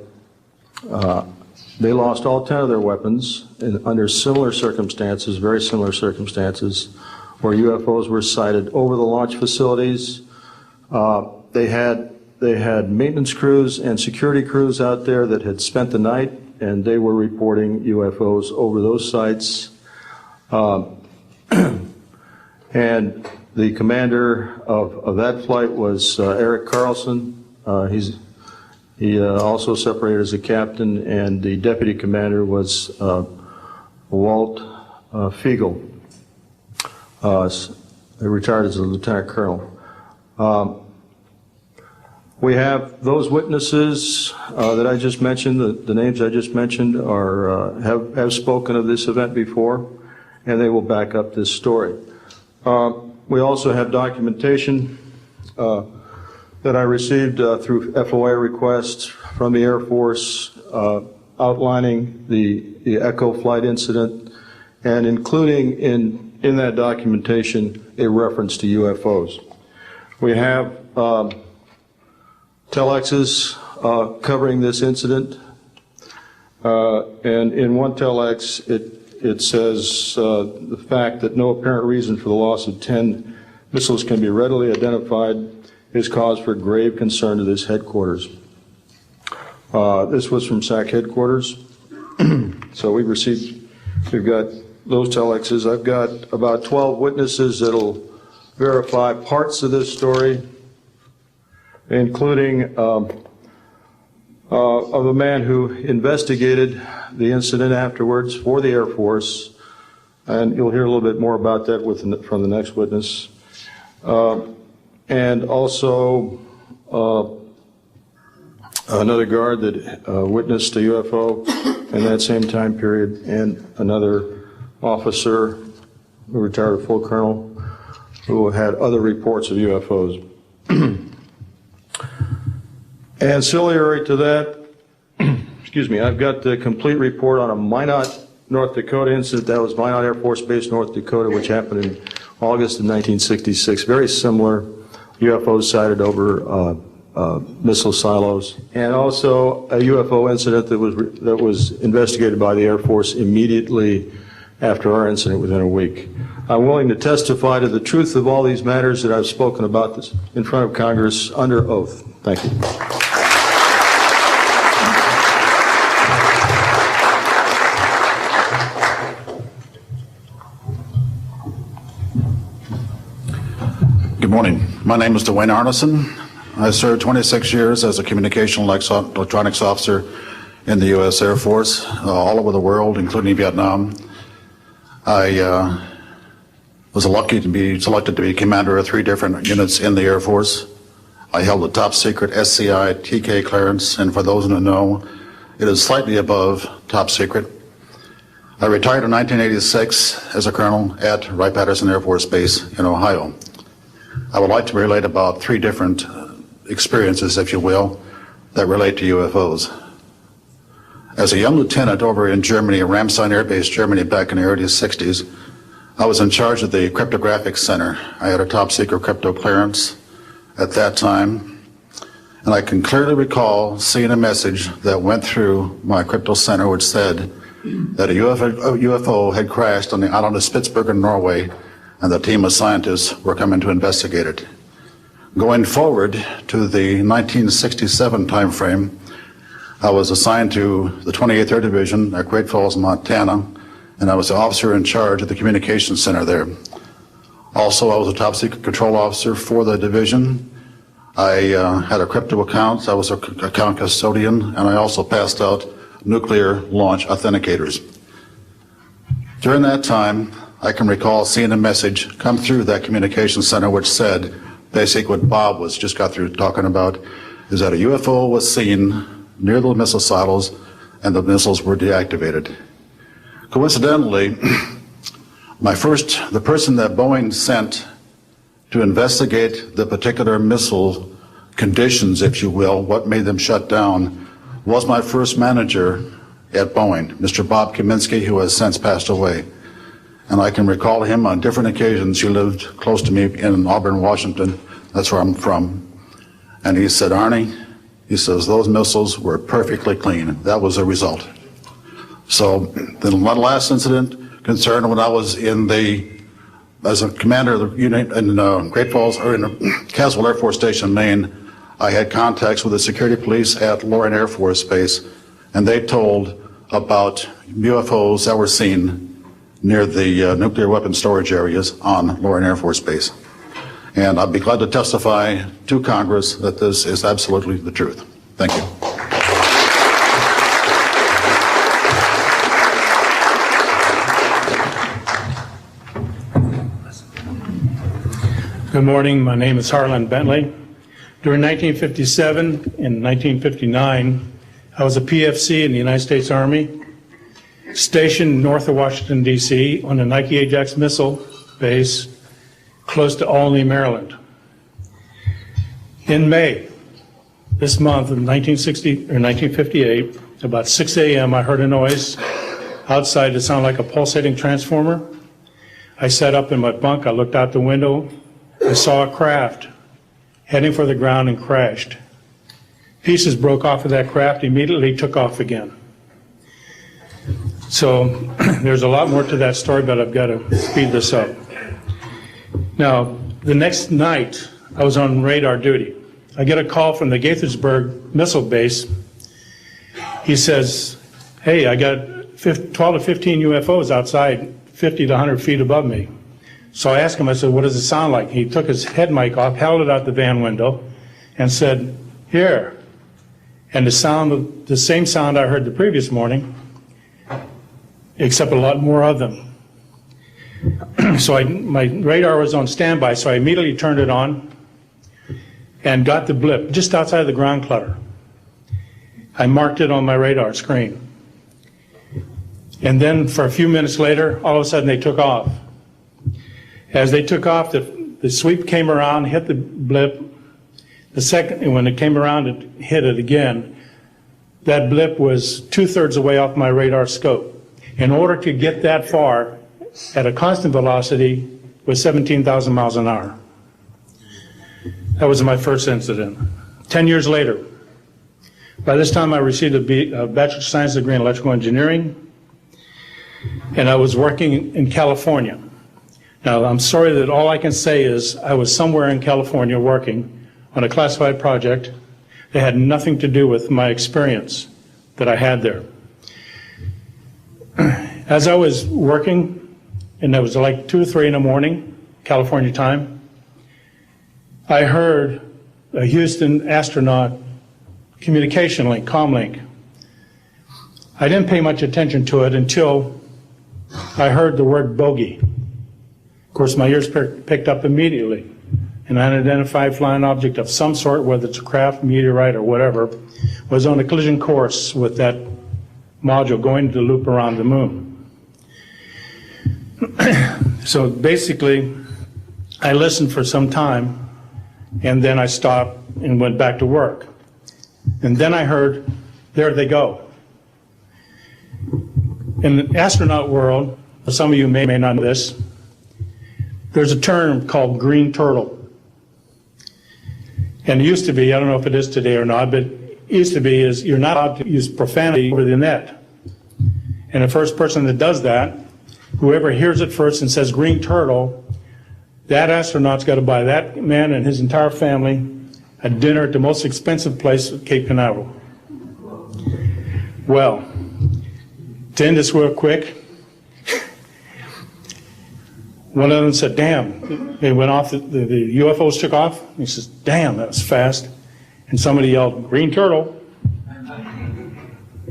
They lost all 10 of their weapons under similar circumstances, very similar circumstances, where UFOs were sighted over the launch facilities. They had maintenance crews and security crews out there that had spent the night, and they were reporting UFOs over those sites. And the commander of that flight was Eric Carlson. He also separated as a captain, and the deputy commander was Walt Fiegel, retired as a lieutenant colonel. We have those witnesses that I just mentioned, the names I just mentioned, have spoken of this event before, and they will back up this story. We also have documentation that I received through FOA requests from the Air Force outlining the Echo Flight incident, and including in that documentation a reference to UFOs. We have telexes covering this incident, and in one telex it says the fact that no apparent reason for the loss of 10 missiles can be readily identified is cause for grave concern to this headquarters. This was from SAC headquarters. So we've got those telexes. I've got about 12 witnesses that'll verify parts of this story, including of a man who investigated the incident afterwards for the Air Force, and you'll hear a little bit more about that from the next witness. And also another guard that witnessed a UFO in that same time period, and another officer who retired full colonel who had other reports of UFOs. Ancillary to that, excuse me, I've got the complete report on a Minot, North Dakota incident. That was Minot Air Force Base, North Dakota, which happened in August of 1966. Very similar, UFOs sighted over missile silos, and also a UFO incident that was investigated by the Air Force immediately after our incident within a week. I'm willing to testify to the truth of all these matters that I've spoken about this in front of Congress under oath. Thank you. Good morning. My name is Dwayne Arneson. I served 26 years as a communication electronics officer in the U.S. Air Force, all over the world, including Vietnam. I was lucky to be selected to be commander of 3 different units in the Air Force. I held a top secret SCI TK clearance, and for those who know, it is slightly above top secret. I retired in 1986 as a colonel at Wright-Patterson Air Force Base in Ohio. I would like to relate about 3 different experiences, if you will, that relate to UFOs. As a young lieutenant over in Germany, Ramstein Air Base, Germany, back in the early 60s, I was in charge of the cryptographic center. I had a top secret crypto clearance at that time, and I can clearly recall seeing a message that went through my crypto center which said that a UFO had crashed on the island of Spitsbergen, Norway, and the team of scientists were coming to investigate it. Going forward to the 1967 timeframe, I was assigned to the 28th Air Division at Great Falls, Montana, and I was the officer in charge of the communications center there. Also, I was a top secret control officer for the division. I had a crypto account. I was an account custodian, and I also passed out nuclear launch authenticators. During that time, I can recall seeing a message come through that communications center which said, basically what Bob just got through talking about, is that a UFO was seen near the missile silos and the missiles were deactivated. Coincidentally, The person that Boeing sent to investigate the particular missile conditions, if you will, what made them shut down, was my first manager at Boeing, Mr. Bob Kaminsky, who has since passed away. And I can recall him on different occasions. He lived close to me in Auburn, Washington. That's where I'm from. And he said, Arnie, he says, those missiles were perfectly clean. That was the result. So the one last incident concerned when I was as a commander of the unit in Great Falls, or in Caswell Air Force Station, Maine. I had contacts with the security police at Loring Air Force Base, and they told about UFOs that were seen near the nuclear weapon storage areas on Loring Air Force Base. And I'd be glad to testify to Congress that this is absolutely the truth. Thank you. Good morning. My name is Harlan Bentley. During 1957 and 1959, I was a PFC in the United States Army, stationed north of Washington, D.C. on the Nike Ajax missile base close to Albany, Maryland. In May, this month of 1958, about 6 a.m., I heard a noise outside that sounded like a pulsating transformer. I sat up in my bunk, I looked out the window, I saw a craft heading for the ground and crashed. Pieces broke off of that craft, immediately took off again. So there's a lot more to that story, but I've got to speed this up. Now, the next night, I was on radar duty. I get a call from the Gaithersburg missile base. He says, hey, I got 12 to 15 UFOs outside, 50 to 100 feet above me. So I asked him, I said, what does it sound like? He took his head mic off, held it out the van window, and said, here. And the same sound I heard the previous morning, except a lot more of them. So my radar was on standby, so I immediately turned it on and got the blip just outside of the ground clutter. I marked it on my radar screen. And then for a few minutes later, all of a sudden they took off. As they took off, the sweep came around, hit the blip. The second, when it came around, it hit it again. That blip was 2/3 the way off my radar scope. In order to get that far at a constant velocity was 17,000 miles an hour. That was my first incident. 10 years later, by this time I received a Bachelor of Science degree in electrical engineering, and I was working in California. Now, I'm sorry that all I can say is I was somewhere in California working on a classified project that had nothing to do with my experience that I had there. As I was working, and it was like 2 or 3 in the morning, California time, I heard a Houston astronaut communication link, comlink. I didn't pay much attention to it until I heard the word bogey. Of course, my ears picked up immediately. An unidentified flying object of some sort, whether it's a craft, meteorite, or whatever, was on a collision course with that module going to loop around the moon. So basically, I listened for some time, and then I stopped and went back to work. And then I heard, there they go. In the astronaut world, some of you may not know this, there's a term called green turtle. And it used to be, I don't know if it is today or not, but it used to be is you're not allowed to use profanity over the net. And the first person that does that, whoever hears it first and says green turtle, that astronaut's got to buy that man and his entire family a dinner at the most expensive place at Cape Canaveral. Well, to end this real quick, one of them said, damn, they went off, the UFOs took off. He says, damn, that was fast. And somebody yelled, green turtle.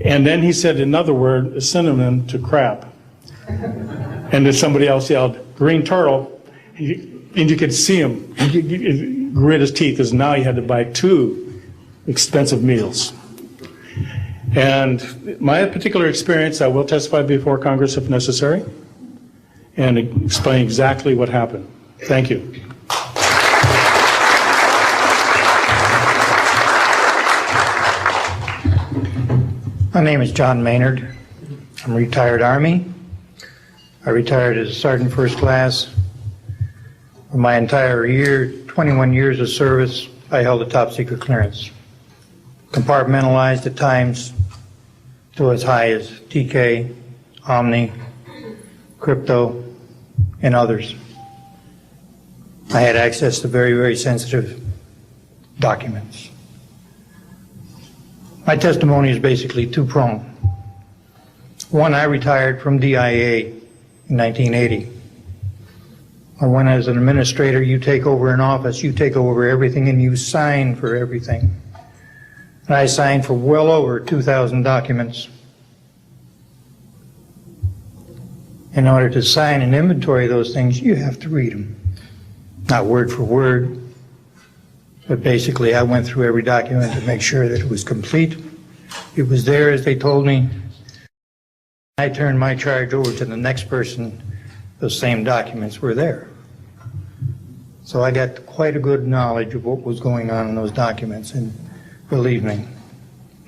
And then he said another word, a synonym to crap. And then somebody else yelled, green turtle. And you could see him grit his teeth, because now he had to buy 2 expensive meals. And my particular experience, I will testify before Congress if necessary. and explain exactly what happened. Thank you. My name is John Maynard. I'm a retired Army. I retired as a Sergeant First Class. For my entire 21 years of service, I held a top secret clearance. Compartmentalized at times to as high as TK, Omni, Crypto, and others. I had access to very, very sensitive documents. My testimony is basically two-pronged. One, I retired from DIA in 1980. When as an administrator, you take over an office, you take over everything and you sign for everything. And I signed for well over 2,000 documents. In order to sign and inventory those things, you have to read them. Not word for word, but basically I went through every document to make sure that it was complete. It was there as they told me. I turned my charge over to the next person. Those same documents were there. So I got quite a good knowledge of what was going on in those documents, and believe me,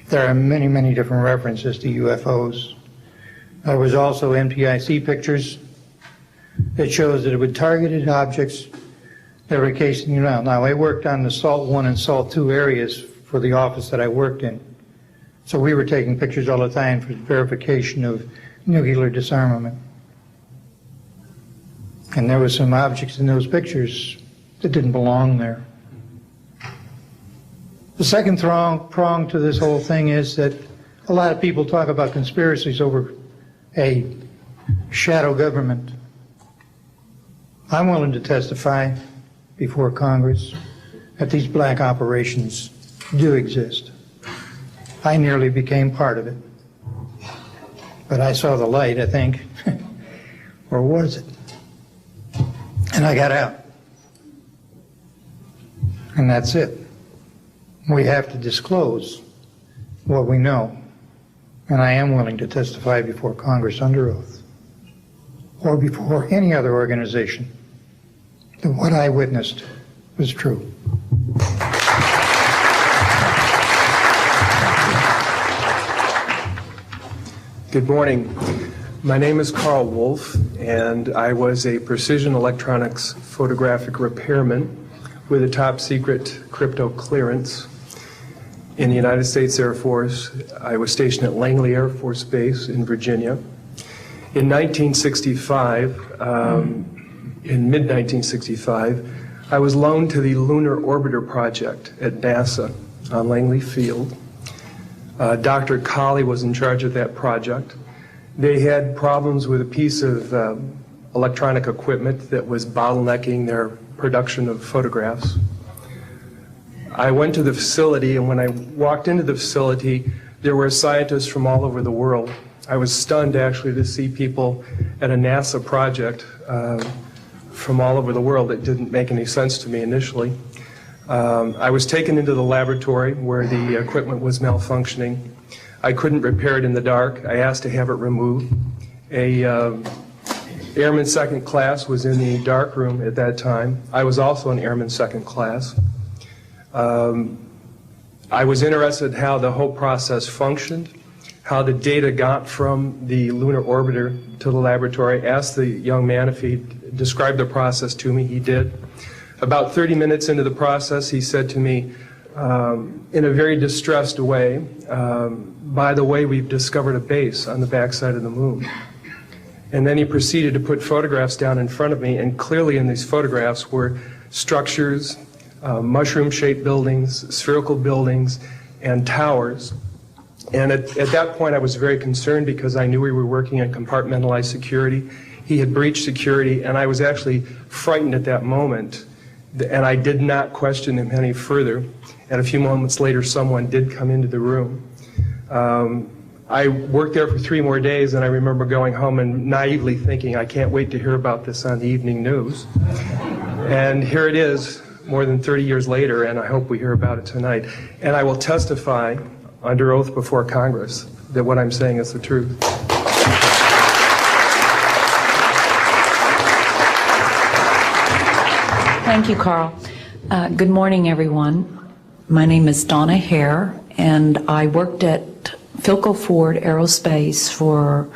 there are many, many different references to UFOs. There was also NPIC pictures that shows that it would targeted objects that were casing you out. Now, I worked on the SALT 1 and SALT 2 areas for the office that I worked in. So we were taking pictures all the time for verification of nuclear disarmament. And there were some objects in those pictures that didn't belong there. The second prong to this whole thing is that a lot of people talk about conspiracies over a shadow government. I'm willing to testify before Congress that these black operations do exist. I nearly became part of it. But I saw the light, I think. Or was it? And I got out. And that's it. We have to disclose what we know. And I am willing to testify before Congress under oath, or before any other organization, that what I witnessed was true. Good morning. My name is Carl Wolf, and I was a precision electronics photographic repairman with a top secret crypto clearance in the United States Air Force. I was stationed at Langley Air Force Base in Virginia. In 1965, in mid-1965, I was loaned to the Lunar Orbiter Project at NASA on Langley Field. Dr. Colley was in charge of that project. They had problems with a piece of electronic equipment that was bottlenecking their production of photographs. I went to the facility, and when I walked into the facility, there were scientists from all over the world. I was stunned, actually, to see people at a NASA project from all over the world. It didn't make any sense to me initially. I was taken into the laboratory where the equipment was malfunctioning. I couldn't repair it in the dark. I asked to have it removed. A Airman Second Class was in the dark room at that time. I was also an Airman Second Class. I was interested in how the whole process functioned, how the data got from the lunar orbiter to the laboratory. I asked the young man if he'd describe the process to me. He did. About 30 minutes into the process, he said to me, in a very distressed way, by the way, we've discovered a base on the backside of the moon. And then he proceeded to put photographs down in front of me, and clearly in these photographs were structures, mushroom-shaped buildings, spherical buildings, and towers. And at that point, I was very concerned because I knew we were working on compartmentalized security. He had breached security, and I was actually frightened at that moment. And I did not question him any further. And a few moments later, someone did come into the room. I worked there for 3 more days, and I remember going home and naively thinking, I can't wait to hear about this on the evening news. And here it is, more than 30 years later, and I hope we hear about it tonight. And I will testify under oath before Congress that what I'm saying is the truth. Thank you, Carl. Good morning, everyone. My name is Donna Hare, and I worked at Philco Ford Aerospace from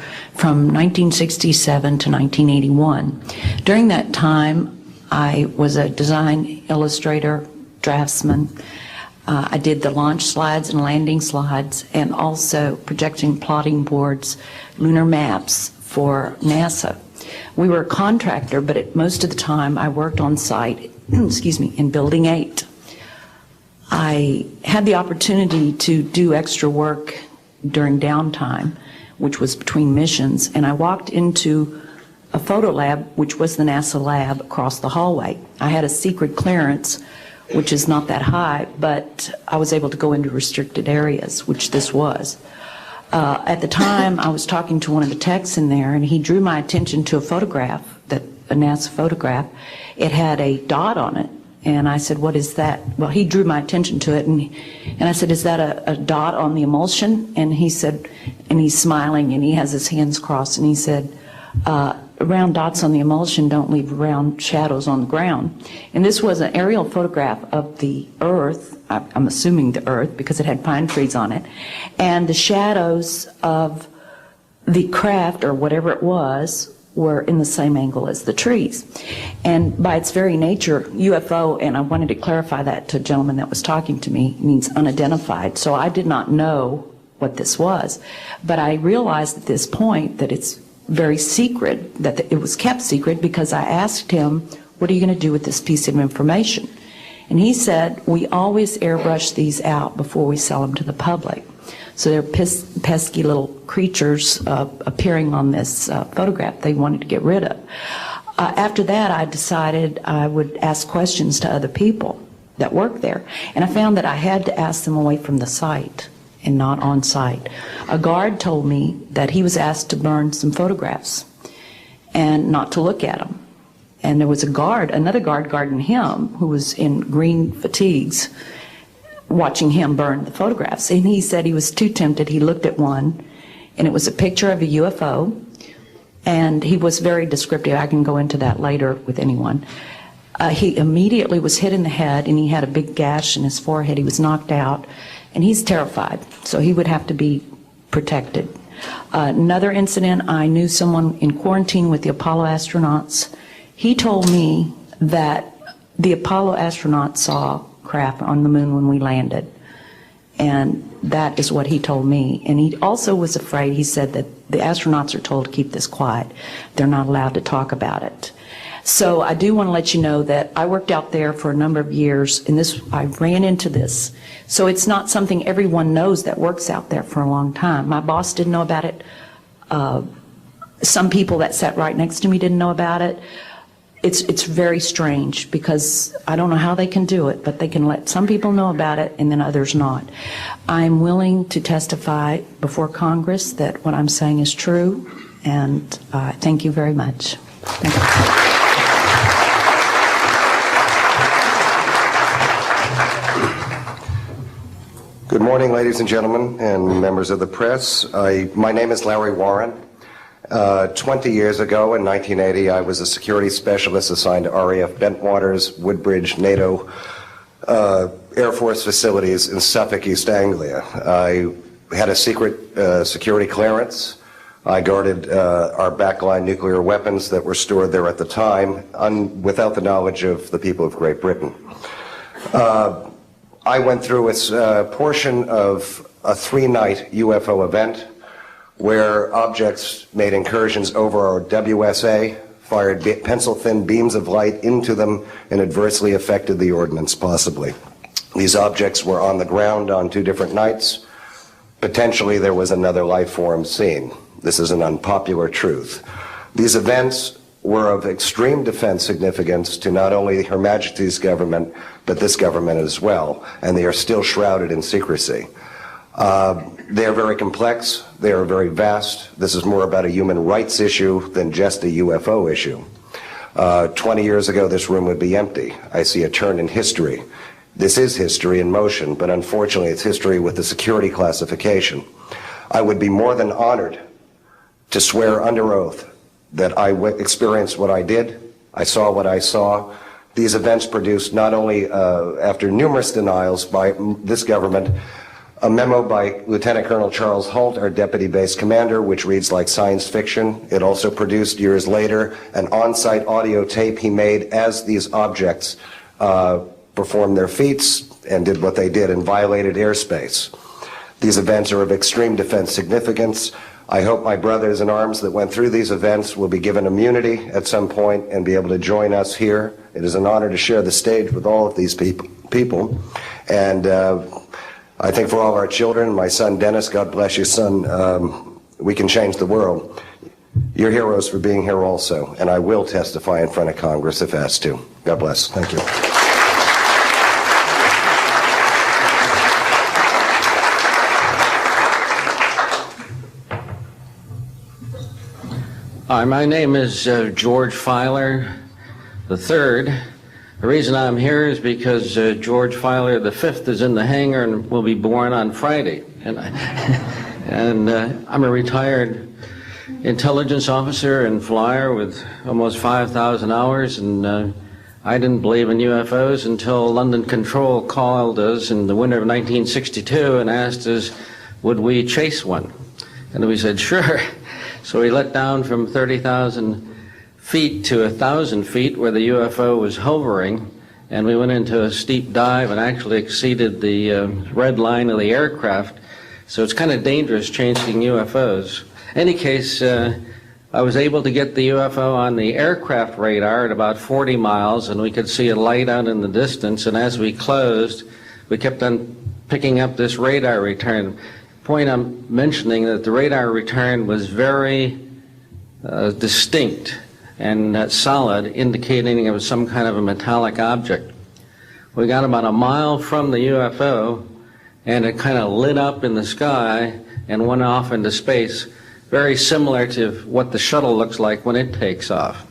1967 to 1981. During that time, I was a design illustrator, draftsman. I did the launch slides and landing slides, and also projection plotting boards, lunar maps for NASA. We were a contractor, but most of the time I worked on site, excuse me, in Building 8. I had the opportunity to do extra work during downtime, which was between missions, and I walked into a photo lab, which was the NASA lab across the hallway. I had a secret clearance, which is not that high, but I was able to go into restricted areas, which this was. At the time, I was talking to one of the techs in there, and he drew my attention to a photograph, a NASA photograph. It had a dot on it, and I said, "What is that?" Well, he drew my attention to it, and I said, "Is that a dot on the emulsion?" And he said, and he's smiling, and he has his hands crossed, and he said, "Round dots on the emulsion don't leave round shadows on the ground." And this was an aerial photograph of the Earth, I'm assuming the Earth because it had pine trees on it, and the shadows of the craft or whatever it was were in the same angle as the trees. And by its very nature, UFO, and I wanted to clarify that to a gentleman that was talking to me, means unidentified. So I did not know what this was. But I realized at this point that it's very secret, that it was kept secret, because I asked him, "What are you going to do with this piece of information?" And he said, "We always airbrush these out before we sell them to the public." So they're pesky little creatures appearing on this photograph they wanted to get rid of. After that, I decided I would ask questions to other people that work there. And I found that I had to ask them away from the site and not on site. A guard told me that he was asked to burn some photographs and not to look at them. And there was another guard guarding him, who was in green fatigues, watching him burn the photographs. And he said he was too tempted. He looked at one, and it was a picture of a UFO, and he was very descriptive. I can go into that later with anyone. He immediately was hit in the head, and he had a big gash in his forehead. He was knocked out, and he's terrified, so he would have to be protected. Another incident, I knew someone in quarantine with the Apollo astronauts. He told me that the Apollo astronauts saw craft on the moon when we landed, and that is what he told me. And he also was afraid. He said that the astronauts are told to keep this quiet. They're not allowed to talk about it. So I do want to let you know that I worked out there for a number of years, and I ran into this. So it's not something everyone knows that works out there for a long time. My boss didn't know about it. Some people that sat right next to me didn't know about it. It's very strange, because I don't know how they can do it, but they can let some people know about it and then others not. I'm willing to testify before Congress that what I'm saying is true, and thank you very much. Thank you. Good morning, ladies and gentlemen, and members of the press. My name is Larry Warren. 20 years ago, in 1980, I was a security specialist assigned to RAF Bentwaters, Woodbridge, NATO Air Force facilities in Suffolk, East Anglia. I had a secret security clearance. I guarded our backline nuclear weapons that were stored there at the time, without the knowledge of the people of Great Britain. I went through a portion of a 3-night UFO event where objects made incursions over our WSA, fired pencil-thin beams of light into them, and adversely affected the ordnance, possibly. These objects were on the ground on 2 different nights. Potentially there was another life form seen. This is an unpopular truth. These events were of extreme defense significance to not only Her Majesty's government, but this government as well, and they are still shrouded in secrecy. They are very complex, they are very vast. This is more about a human rights issue than just a UFO issue. 20 years ago, this room would be empty. I see a turn in history. This is history in motion, but unfortunately it's history with the security classification. I would be more than honored to swear under oath that I experienced what I did, I saw what I saw, These events produced not only, after numerous denials by this government, a memo by Lieutenant Colonel Charles Holt, our deputy base commander, which reads like science fiction. It also produced, years later, an on-site audio tape he made as these objects performed their feats and did what they did and violated airspace. These events are of extreme defense significance. I hope my brothers in arms that went through these events will be given immunity at some point and be able to join us here. It is an honor to share the stage with all of these people. And I think for all of our children, my son Dennis, God bless you, son, we can change the world. You're heroes for being here also, and I will testify in front of Congress if asked to. God bless. Thank you. Hi, my name is George Filer III. The reason I'm here is because George Filer V is in the hangar and will be born on Friday. And I'm a retired intelligence officer and flyer with almost 5,000 hours, and I didn't believe in UFOs until London Control called us in the winter of 1962 and asked us, would we chase one? And we said, sure. So we let down from 30,000 feet to 1,000 feet where the UFO was hovering, and we went into a steep dive and actually exceeded the red line of the aircraft. So it's kind of dangerous chasing UFOs. In any case, I was able to get the UFO on the aircraft radar at about 40 miles, and we could see a light out in the distance, and as we closed, we kept on picking up this radar return. Point I'm mentioning that the radar return was very distinct and solid, indicating it was some kind of a metallic object. We got about a mile from the UFO, and it kind of lit up in the sky and went off into space, very similar to what the shuttle looks like when it takes off.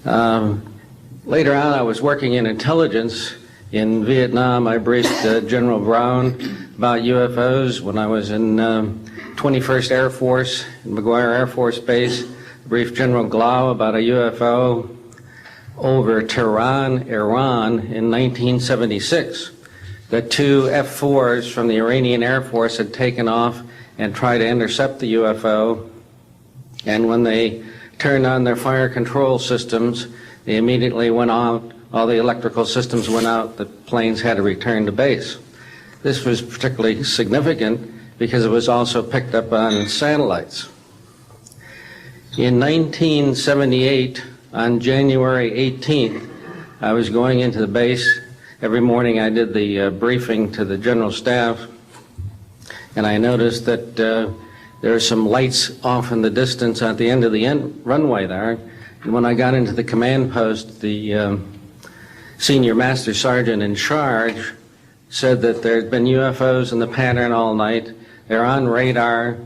Later on, I was working in intelligence. In Vietnam, I briefed General Brown about UFOs. When I was in 21st Air Force, in McGuire Air Force Base, I briefed General Glau about a UFO over Tehran, Iran in 1976. The two F-4s from the Iranian Air Force had taken off and tried to intercept the UFO, and when they turned on their fire control systems, they immediately went on. All the electrical systems went out. The planes had to return to base. This was particularly significant because it was also picked up on satellites. In 1978, on January 18th, I was going into the base. Every morning I did the briefing to the general staff, and I noticed that there are some lights off in the distance at the end of the runway there. And when I got into the command post, the senior master sergeant in charge said that there had been UFOs in the pattern all night. They're on radar.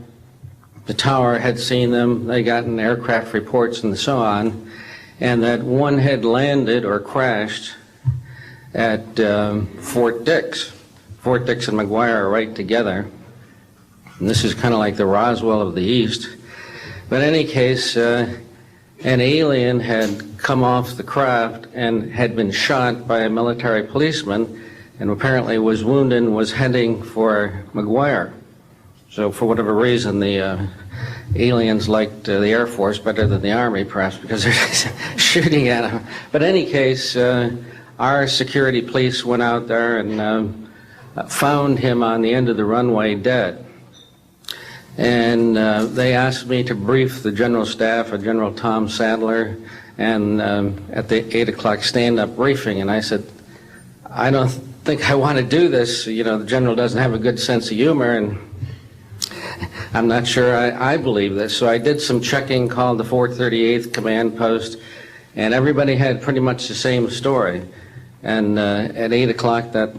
The tower had seen them. They gotten aircraft reports and so on. And that one had landed or crashed at Fort Dix. Fort Dix and McGuire are right together. And this is kind of like the Roswell of the East. But in any case, an alien had come off the craft and had been shot by a military policeman, and apparently was wounded and was heading for McGuire. So for whatever reason, the aliens liked the Air Force better than the Army, perhaps because they're shooting at them. But in any case, our security police went out there and found him on the end of the runway dead. And they asked me to brief the general staff, General Tom Sadler, and at the 8 o'clock stand-up briefing, and I said, I don't think I want to do this. You know, the general doesn't have a good sense of humor, and I'm not sure I believe this. So I did some checking, called the 438th command post, and everybody had pretty much the same story. And at 8 o'clock that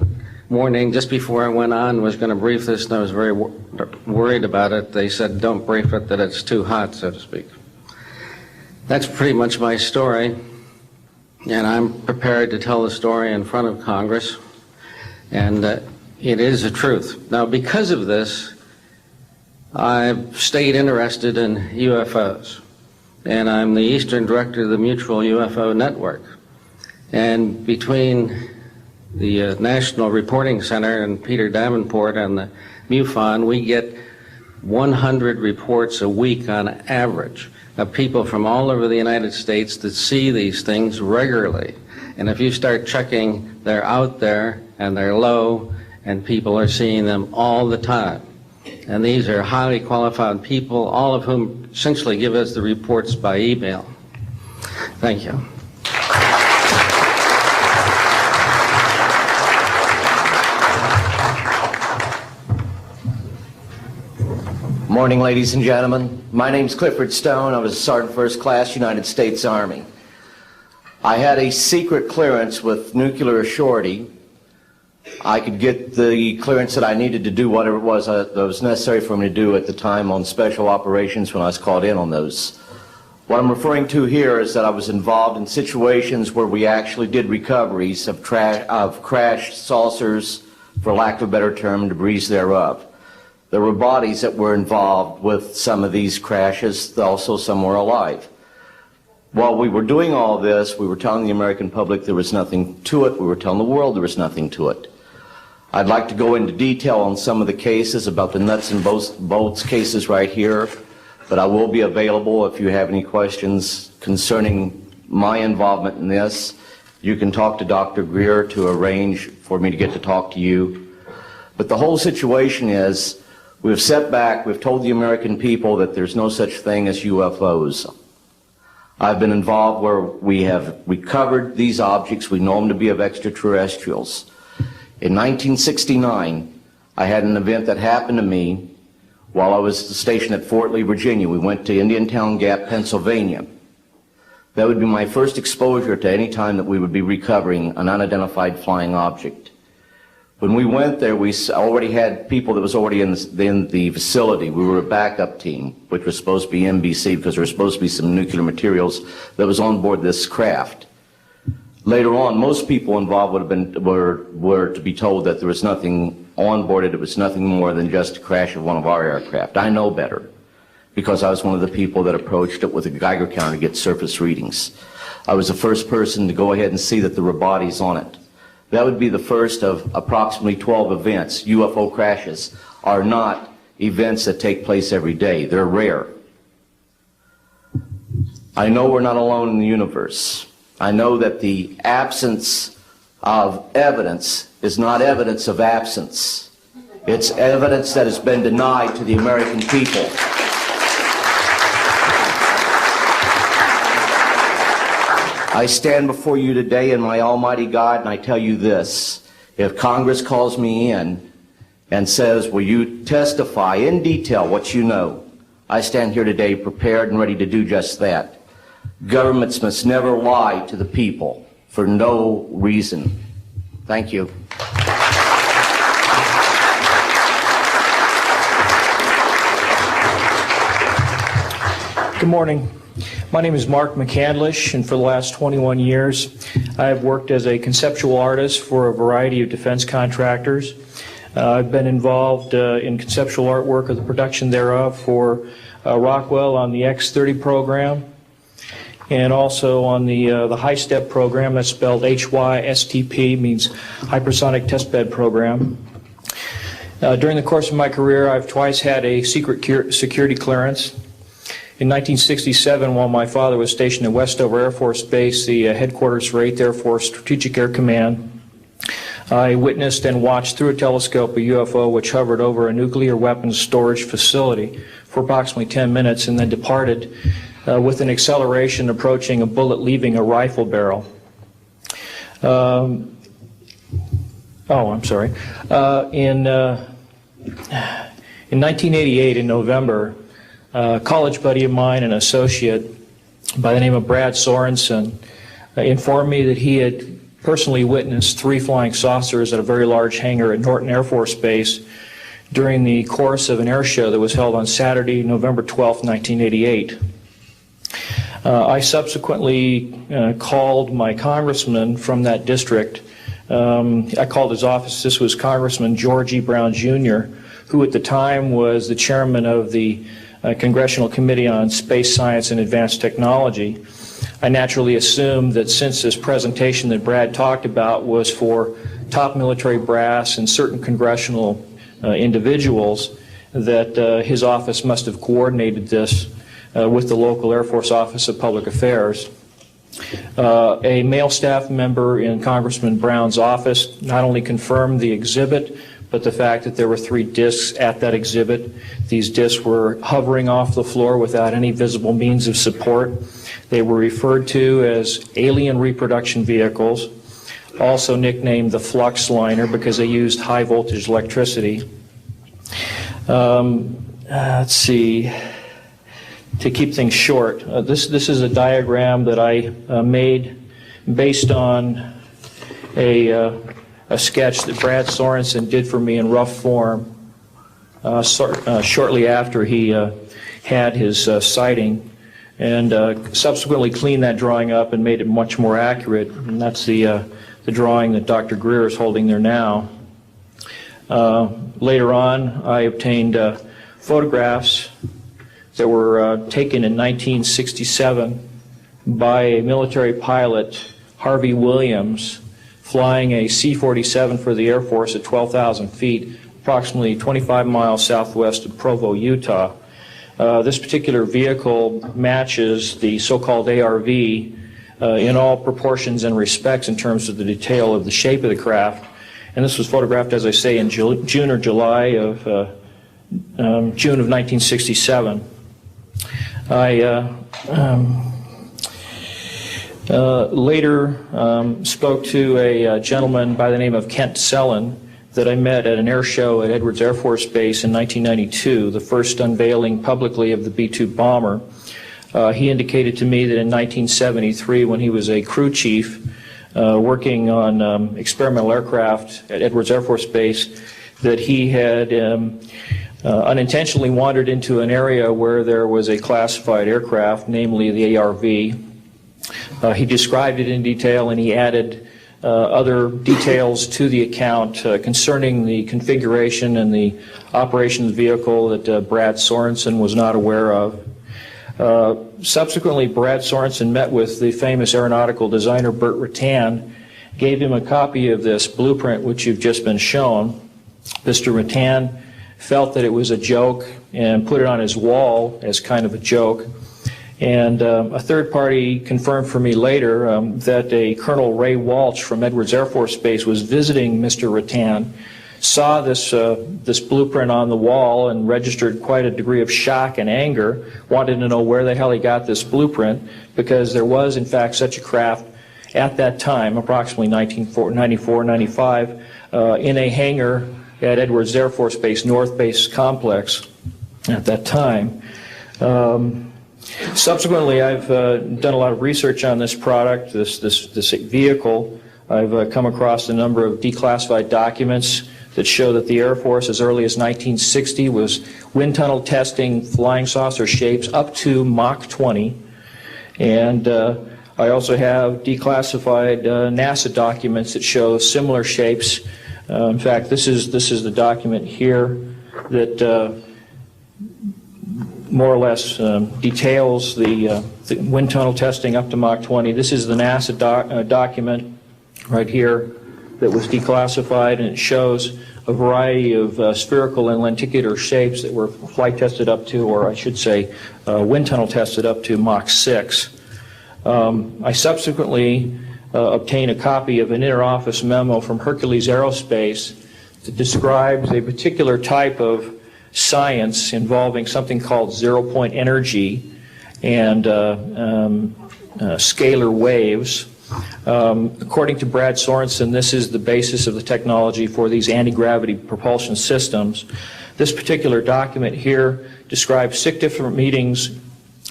morning, just before I went on, was going to brief this, and I was very worried about it. They said, don't brief it, that it's too hot, so to speak. That's pretty much my story, and I'm prepared to tell the story in front of Congress, and it is the truth. Now, because of this, I've stayed interested in UFOs, and I'm the Eastern Director of the Mutual UFO Network. And between the National Reporting Center and Peter Davenport and the MUFON, we get 100 reports a week on average of people from all over the United States that see these things regularly. And if you start checking, they're out there and they're low, and people are seeing them all the time. And these are highly qualified people, all of whom essentially give us the reports by email. Thank you. Morning, ladies and gentlemen. My name's Clifford Stone. I was a Sergeant First Class, United States Army. I had a secret clearance with nuclear surety. I could get the clearance that I needed to do whatever it was that was necessary for me to do at the time on special operations when I was called in on those. What I'm referring to here is that I was involved in situations where we actually did recoveries of crashed saucers, for lack of a better term, debris thereof. There were bodies that were involved with some of these crashes, also some were alive. While we were doing all this, we were telling the American public there was nothing to it. We were telling the world there was nothing to it. I'd like to go into detail on some of the cases, about the nuts and bolts cases right here, but I will be available if you have any questions concerning my involvement in this. You can talk to Dr. Greer to arrange for me to get to talk to you. But the whole situation is, we've set back, we've told the American people that there's no such thing as UFOs. I've been involved where we have recovered these objects. We know them to be of extraterrestrials. In 1969, I had an event that happened to me while I was stationed at Fort Lee, Virginia. We went to Indiantown Gap, Pennsylvania. That would be my first exposure to any time that we would be recovering an unidentified flying object. When we went there, we already had people that was already in the facility. We were a backup team, which was supposed to be NBC because there was supposed to be some nuclear materials that was on board this craft. Later on, most people involved were to be told that there was nothing on board it. It was nothing more than just a crash of one of our aircraft. I know better because I was one of the people that approached it with a Geiger counter to get surface readings. I was the first person to go ahead and see that there were bodies on it. That would be the first of approximately 12 events. UFO crashes are not events that take place every day. They're rare. I know we're not alone in the universe. I know that the absence of evidence is not evidence of absence. It's evidence that has been denied to the American people. I stand before you today in my almighty God, and I tell you this. If Congress calls me in and says, will you testify in detail what you know, I stand here today prepared and ready to do just that. Governments must never lie to the people for no reason. Thank you. Good morning. My name is Mark McCandlish, and for the last 21 years, I have worked as a conceptual artist for a variety of defense contractors. I've been involved in conceptual artwork of the production thereof for Rockwell on the X-30 program, and also on the high-step program. That's spelled HYSTP, means Hypersonic Testbed Program. During the course of my career, I've twice had a secret security clearance. In 1967, while my father was stationed at Westover Air Force Base, the headquarters for 8th Air Force Strategic Air Command, I witnessed and watched through a telescope a UFO which hovered over a nuclear weapons storage facility for approximately 10 minutes and then departed with an acceleration approaching a bullet leaving a rifle barrel. In 1988, in November, a college buddy of mine, an associate by the name of Brad Sorensen, informed me that he had personally witnessed 3 flying saucers at a very large hangar at Norton Air Force Base during the course of an air show that was held on Saturday, November 12, 1988. I subsequently called my congressman from that district. I called his office. This was Congressman George E. Brown, Jr., who at the time was the chairman of the Congressional Committee on Space Science and Advanced Technology. I naturally assumed that since this presentation that Brad talked about was for top military brass and certain congressional individuals, that his office must have coordinated this with the local Air Force Office of Public Affairs. A male staff member in Congressman Brown's office not only confirmed the exhibit, but the fact that there were 3 discs at that exhibit. These discs were hovering off the floor without any visible means of support. They were referred to as alien reproduction vehicles, also nicknamed the flux liner because they used high voltage electricity. Let's see. To keep things short, this is a diagram that I made based on a sketch that Brad Sorensen did for me in rough form shortly after he had his sighting, and subsequently cleaned that drawing up and made it much more accurate. And that's the drawing that Dr. Greer is holding there now. Later on, I obtained photographs that were taken in 1967 by a military pilot, Harvey Williams, flying a C-47 for the Air Force at 12,000 feet, approximately 25 miles southwest of Provo, Utah. This particular vehicle matches the so-called ARV in all proportions and respects in terms of the detail of the shape of the craft. And this was photographed, as I say, in June or July of June of 1967. I later spoke to a gentleman by the name of Kent Sellen that I met at an air show at Edwards Air Force Base in 1992, the first unveiling publicly of the B-2 bomber. He indicated to me that in 1973, when he was a crew chief working on experimental aircraft at Edwards Air Force Base, that he had unintentionally wandered into an area where there was a classified aircraft, namely the ARV. He described it in detail, and he added other details to the account concerning the configuration and the operation of the vehicle that Brad Sorensen was not aware of. Subsequently, Brad Sorensen met with the famous aeronautical designer Burt Rutan, gave him a copy of this blueprint which you've just been shown. Mr. Rutan felt that it was a joke and put it on his wall as kind of a joke. And a third party confirmed for me later that a Colonel Ray Walsh from Edwards Air Force Base was visiting Mr. Rutan, saw this blueprint on the wall and registered quite a degree of shock and anger, wanted to know where the hell he got this blueprint, because there was in fact such a craft at that time, approximately 1994-95, in a hangar at Edwards Air Force Base, North Base Complex at that time. Subsequently, I've done a lot of research on this product, this vehicle. I've come across a number of declassified documents that show that the Air Force, as early as 1960, was wind tunnel testing flying saucer shapes up to Mach 20. And I also have declassified NASA documents that show similar shapes. In fact, this is the document here that more or less details the wind tunnel testing up to Mach 20. This is the NASA document right here that was declassified, and it shows a variety of spherical and lenticular shapes that were flight tested up to, or I should say wind tunnel tested up to Mach 6. I subsequently obtained a copy of an interoffice memo from Hercules Aerospace that describes a particular type of science involving something called zero-point energy and scalar waves. According to Brad Sorensen, this is the basis of the technology for these anti-gravity propulsion systems. This particular document here describes 6 different meetings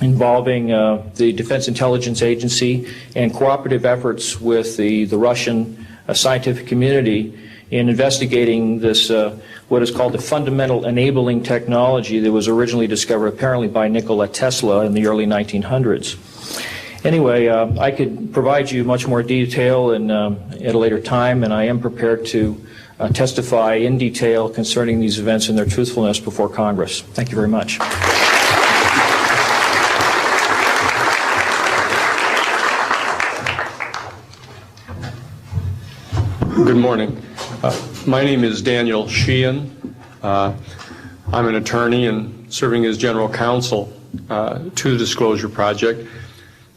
involving the Defense Intelligence Agency and cooperative efforts with the Russian scientific community in investigating this, what is called the fundamental enabling technology that was originally discovered apparently by Nikola Tesla in the early 1900s. Anyway, I could provide you much more detail at a later time, and I am prepared to testify in detail concerning these events and their truthfulness before Congress. Thank you very much. Good morning. My name is Daniel Sheehan. I'm an attorney and serving as general counsel to the Disclosure Project.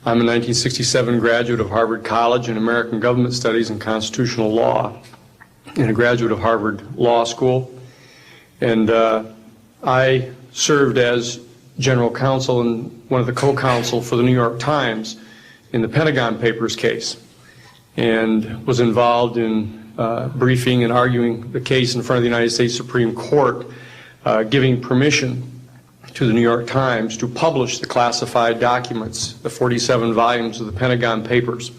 I'm a 1967 graduate of Harvard College in American Government Studies and Constitutional Law, and a graduate of Harvard Law School. And I served as general counsel and one of the co-counsel for the New York Times in the Pentagon Papers case, and was involved in briefing and arguing the case in front of the United States Supreme Court, giving permission to the New York Times to publish the classified documents, the 47 volumes of the Pentagon Papers.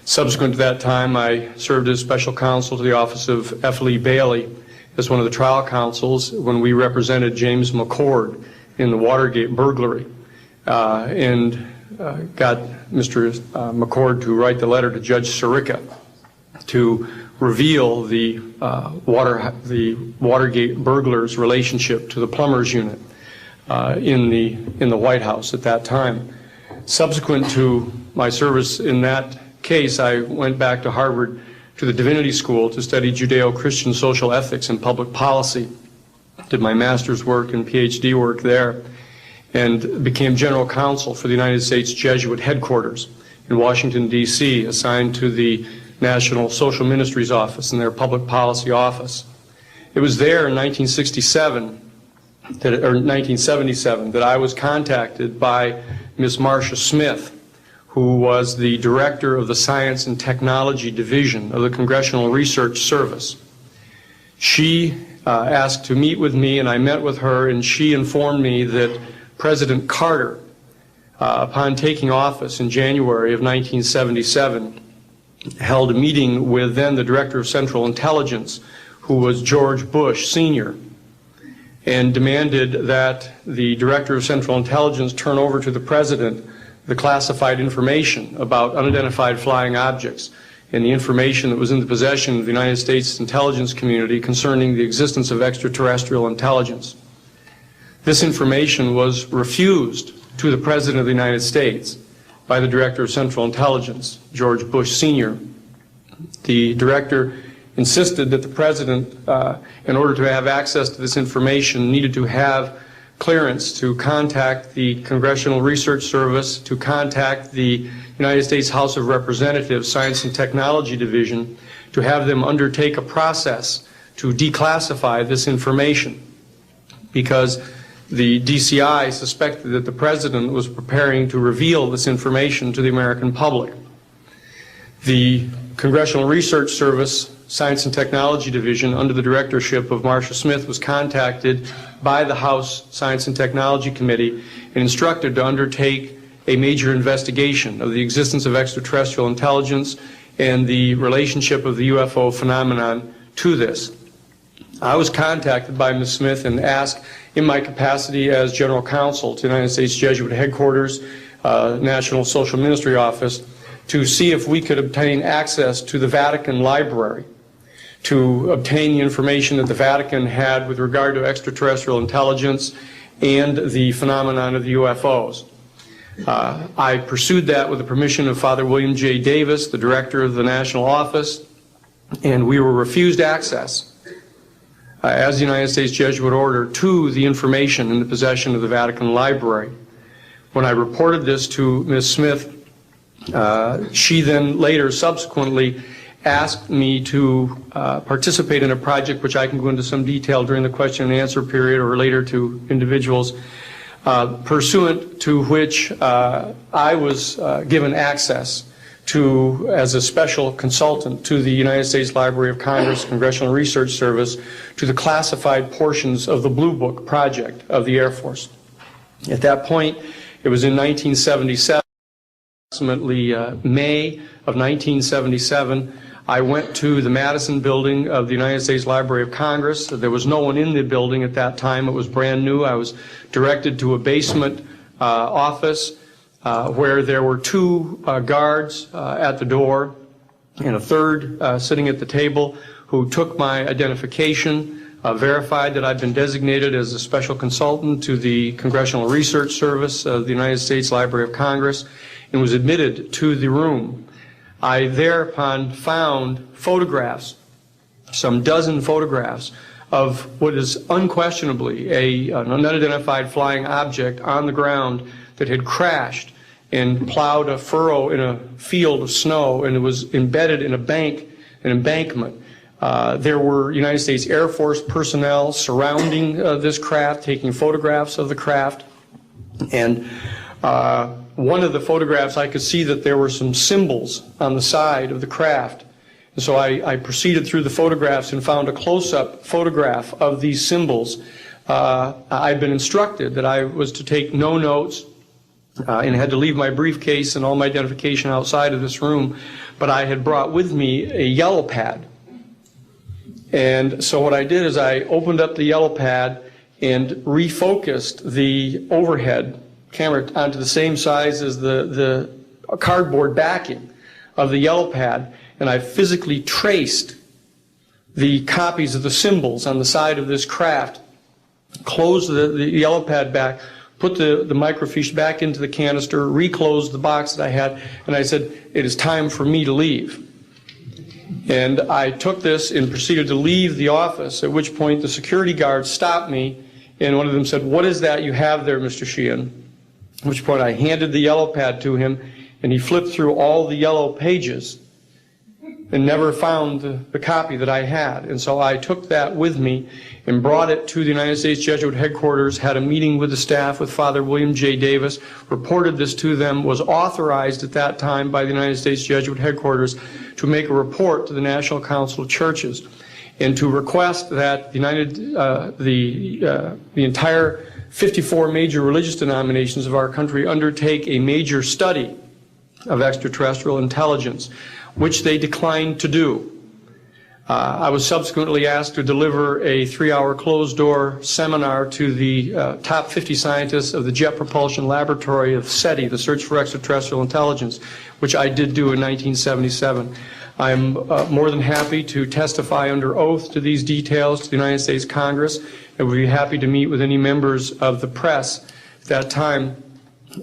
Subsequent to that time, I served as special counsel to the office of F. Lee Bailey as one of the trial counsels when we represented James McCord in the Watergate burglary, and got Mr. McCord to write the letter to Judge Sirica to reveal the Watergate burglars' relationship to the plumbers unit in the White House at that time. Subsequent to my service in that case, I went back to Harvard to the Divinity School to study Judeo-Christian social ethics and public policy. Did my master's work and PhD work there, and became general counsel for the United States Jesuit headquarters in Washington, D.C., assigned to the National Social Ministries Office and their Public Policy Office. It was there in 1977 that I was contacted by Ms. Marcia Smith, who was the director of the Science and Technology Division of the Congressional Research Service. She asked to meet with me, and I met with her, and she informed me that President Carter, upon taking office in January of 1977, held a meeting with then the Director of Central Intelligence, who was George Bush Sr., and demanded that the Director of Central Intelligence turn over to the President the classified information about unidentified flying objects and the information that was in the possession of the United States intelligence community concerning the existence of extraterrestrial intelligence. This information was refused to the President of the United States by the Director of Central Intelligence, George Bush Sr. The Director insisted that the President, in order to have access to this information, needed to have clearance to contact the Congressional Research Service, to contact the United States House of Representatives Science and Technology Division, to have them undertake a process to declassify this information, because the DCI suspected that the President was preparing to reveal this information to the American public. The Congressional Research Service Science and Technology Division, under the directorship of Marcia Smith, was contacted by the House Science and Technology Committee and instructed to undertake a major investigation of the existence of extraterrestrial intelligence and the relationship of the UFO phenomenon to this. I was contacted by Ms. Smith and asked, in my capacity as general counsel to the United States Jesuit headquarters, National Social Ministry Office, to see if we could obtain access to the Vatican Library, to obtain the information that the Vatican had with regard to extraterrestrial intelligence and the phenomenon of the UFOs. I pursued that with the permission of Father William J. Davis, the director of the National Office, and we were refused access as the United States Jesuit Order to the information in the possession of the Vatican Library. When I reported this to Ms. Smith, she then later subsequently asked me to participate in a project which I can go into some detail during the question and answer period or later to individuals, pursuant to which I was given access to, as a special consultant to the United States Library of Congress Congressional Research Service, to the classified portions of the Blue Book project of the Air Force. At that point, it was in 1977, approximately May of 1977, I went to the Madison building of the United States Library of Congress. There was no one in the building at that time. It was brand new. I was directed to a basement office where there were two guards at the door and a third sitting at the table who took my identification, verified that I'd been designated as a special consultant to the Congressional Research Service of the United States Library of Congress, and was admitted to the room. I thereupon found photographs, some dozen photographs, of what is unquestionably an unidentified flying object on the ground that had crashed and plowed a furrow in a field of snow, and it was embedded in an embankment. There were United States Air Force personnel surrounding this craft, taking photographs of the craft. And one of the photographs, I could see that there were some symbols on the side of the craft. And so I proceeded through the photographs and found a close-up photograph of these symbols. I'd been instructed that I was to take no notes and had to leave my briefcase and all my identification outside of this room, but I had brought with me a yellow pad. And so what I did is I opened up the yellow pad and refocused the overhead camera onto the same size as the cardboard backing of the yellow pad, and I physically traced the copies of the symbols on the side of this craft, closed the yellow pad back, put the microfiche back into the canister, reclosed the box that I had, and I said, it is time for me to leave. And I took this and proceeded to leave the office, at which point the security guard stopped me, and one of them said, what is that you have there, Mr. Sheehan? At which point I handed the yellow pad to him, and he flipped through all the yellow pages and never found the copy that I had. And so I took that with me and brought it to the United States Jesuit headquarters, had a meeting with the staff, with Father William J. Davis, reported this to them, was authorized at that time by the United States Jesuit headquarters to make a report to the National Council of Churches and to request that the entire 54 major religious denominations of our country undertake a major study of extraterrestrial intelligence, which they declined to do. I was subsequently asked to deliver a 3-hour closed-door seminar to the top 50 scientists of the Jet Propulsion Laboratory of SETI, the Search for Extraterrestrial Intelligence, which I did do in 1977. I'm more than happy to testify under oath to these details to the United States Congress, and would be happy to meet with any members of the press at that time.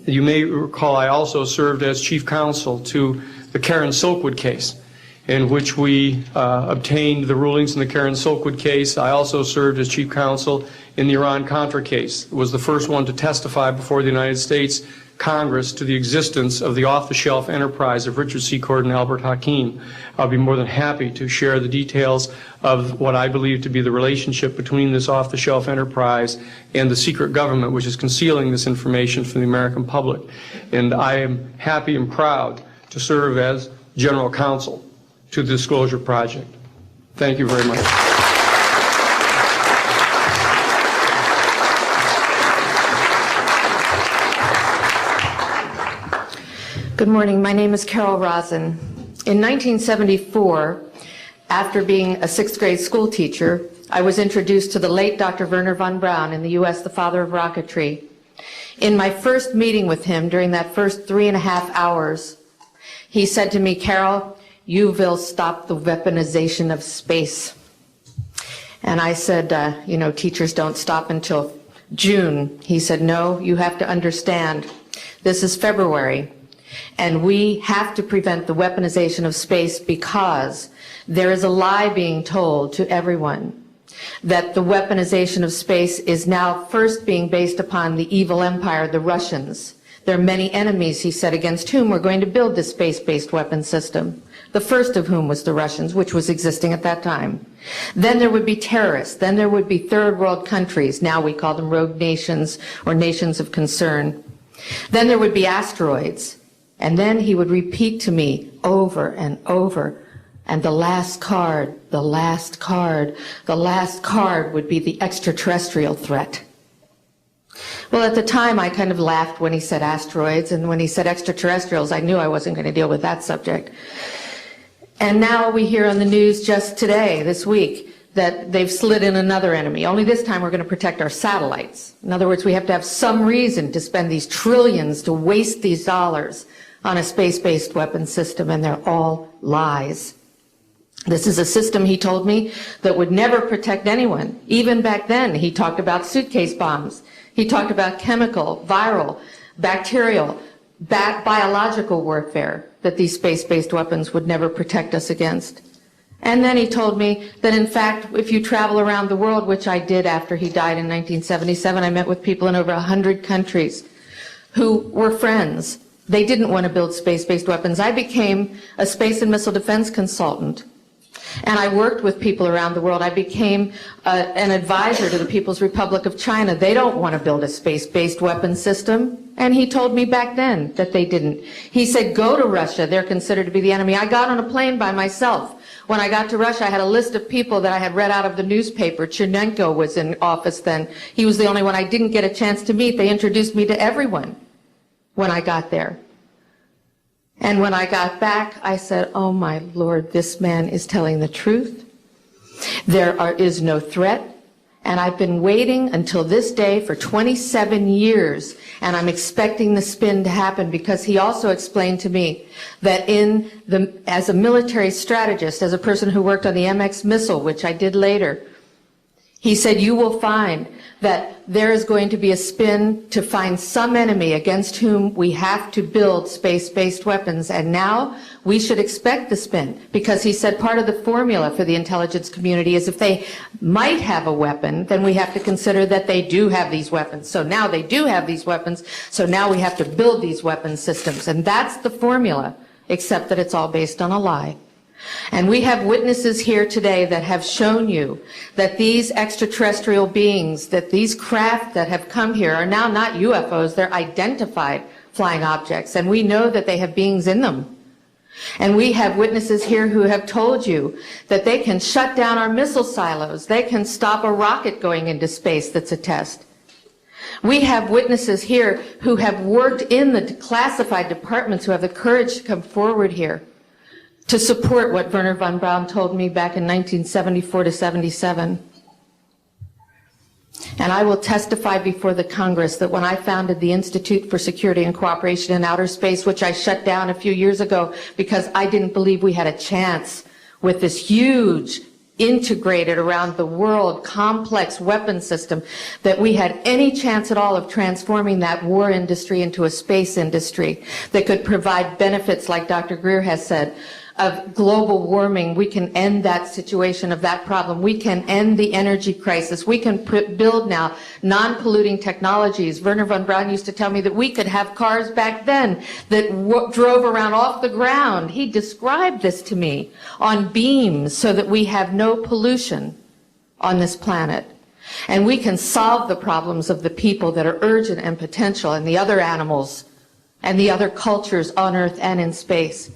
You may recall I also served as chief counsel to the Karen Silkwood case, in which we obtained the rulings in the Karen Silkwood case. I also served as chief counsel in the Iran-Contra case. Was the first one to testify before the United States Congress to the existence of the off-the-shelf enterprise of Richard Secord and Albert Hakim. I'll be more than happy to share the details of what I believe to be the relationship between this off-the-shelf enterprise and the secret government, which is concealing this information from the American public. And I am happy and proud to serve as general counsel to the Disclosure Project. Thank you very much. Good morning. My name is Carol Rosen. In 1974, after being a 6th grade school teacher, I was introduced to the late Dr. Wernher von Braun in the U.S., the father of rocketry. In my first meeting with him, during that first 3.5 hours, he said to me, Carol, you will stop the weaponization of space. And I said, teachers don't stop until June. He said, no, you have to understand, this is February. And we have to prevent the weaponization of space because there is a lie being told to everyone that the weaponization of space is now first being based upon the evil empire, the Russians. There are many enemies, he said, against whom we're going to build this space-based weapon system, the first of whom was the Russians, which was existing at that time. Then there would be terrorists. Then there would be third world countries. Now we call them rogue nations or nations of concern. Then there would be asteroids. And then he would repeat to me over and over, and the last card would be the extraterrestrial threat. Well, at the time, I kind of laughed when he said asteroids, and when he said extraterrestrials, I knew I wasn't going to deal with that subject. And now we hear on the news just today, this week, that they've slid in another enemy. Only this time we're going to protect our satellites. In other words, we have to have some reason to spend these trillions, to waste these dollars on a space-based weapon system, and they're all lies. This is a system, he told me, that would never protect anyone. Even back then, he talked about suitcase bombs. He talked about chemical, viral, bacterial, biological warfare. that these space-based weapons would never protect us against. And then he told me that, in fact, if you travel around the world, which I did after he died in 1977, I met with people in over 100 countries who were friends. They didn't want to build space-based weapons. I became a space and missile defense consultant, and I worked with people around the world. I became an advisor to the People's Republic of China. They don't want to build a space-based weapon system. And he told me back then that they didn't. He said, go to Russia. They're considered to be the enemy. I got on a plane by myself. When I got to Russia, I had a list of people that I had read out of the newspaper. Chernenko was in office then. He was the only one I didn't get a chance to meet. They introduced me to everyone when I got there. And when I got back, I said, oh my Lord, this man is telling the truth. There is no threat. And I've been waiting until this day for 27 years, and I'm expecting the spin to happen, because he also explained to me that as a military strategist, as a person who worked on the MX missile, which I did later, he said, you will find that there is going to be a spin to find some enemy against whom we have to build space-based weapons. And now we should expect the spin, because he said part of the formula for the intelligence community is if they might have a weapon, then we have to consider that they do have these weapons. So now they do have these weapons, so now we have to build these weapon systems. And that's the formula, except that it's all based on a lie. And we have witnesses here today that have shown you that these extraterrestrial beings, that these craft that have come here are now not UFOs, they're identified flying objects, and we know that they have beings in them. And we have witnesses here who have told you that they can shut down our missile silos, they can stop a rocket going into space that's a test. We have witnesses here who have worked in the classified departments, who have the courage to come forward here to support what Wernher von Braun told me back in 1974 to 77. And I will testify before the Congress that when I founded the Institute for Security and Cooperation in Outer Space, which I shut down a few years ago because I didn't believe we had a chance with this huge, integrated around the world, complex weapon system, that we had any chance at all of transforming that war industry into a space industry that could provide benefits, like Dr. Greer has said, of global warming. We can end that situation of that problem. We can end the energy crisis. We can build now non-polluting technologies. Wernher von Braun used to tell me that we could have cars back then that drove around off the ground. He described this to me on beams so that we have no pollution on this planet. And we can solve the problems of the people that are urgent and potential, and the other animals and the other cultures on Earth and in space.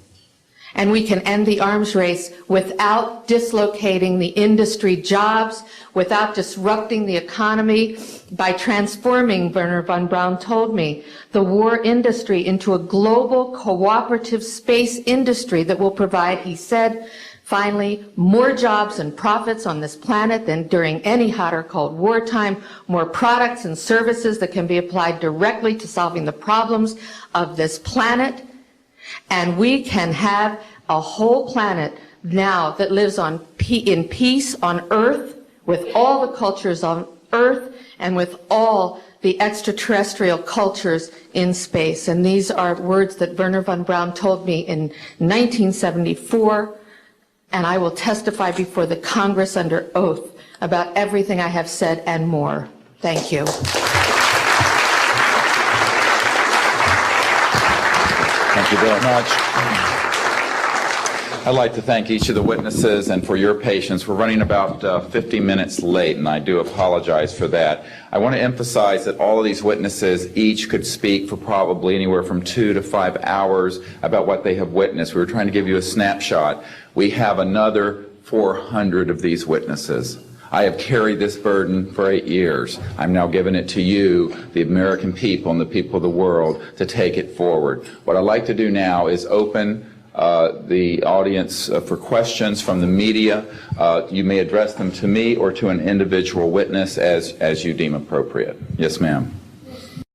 And we can end the arms race without dislocating the industry jobs, without disrupting the economy, by transforming, Wernher von Braun told me, the war industry into a global cooperative space industry that will provide, he said, finally, more jobs and profits on this planet than during any hot or cold wartime, more products and services that can be applied directly to solving the problems of this planet. And we can have a whole planet now that lives in peace on Earth, with all the cultures on Earth and with all the extraterrestrial cultures in space. And these are words that Wernher von Braun told me in 1974, and I will testify before the Congress under oath about everything I have said and more. Thank you. Thank you very much. I'd like to thank each of the witnesses and for your patience. We're running about 50 minutes late, and I do apologize for that. I want to emphasize that all of these witnesses each could speak for probably anywhere from 2 to 5 hours about what they have witnessed. We were trying to give you a snapshot. We have another 400 of these witnesses. I have carried this burden for 8 years. I'm now giving it to you, the American people and the people of the world, to take it forward. What I'd like to do now is open the audience for questions from the media. You may address them to me or to an individual witness as you deem appropriate. Yes, ma'am.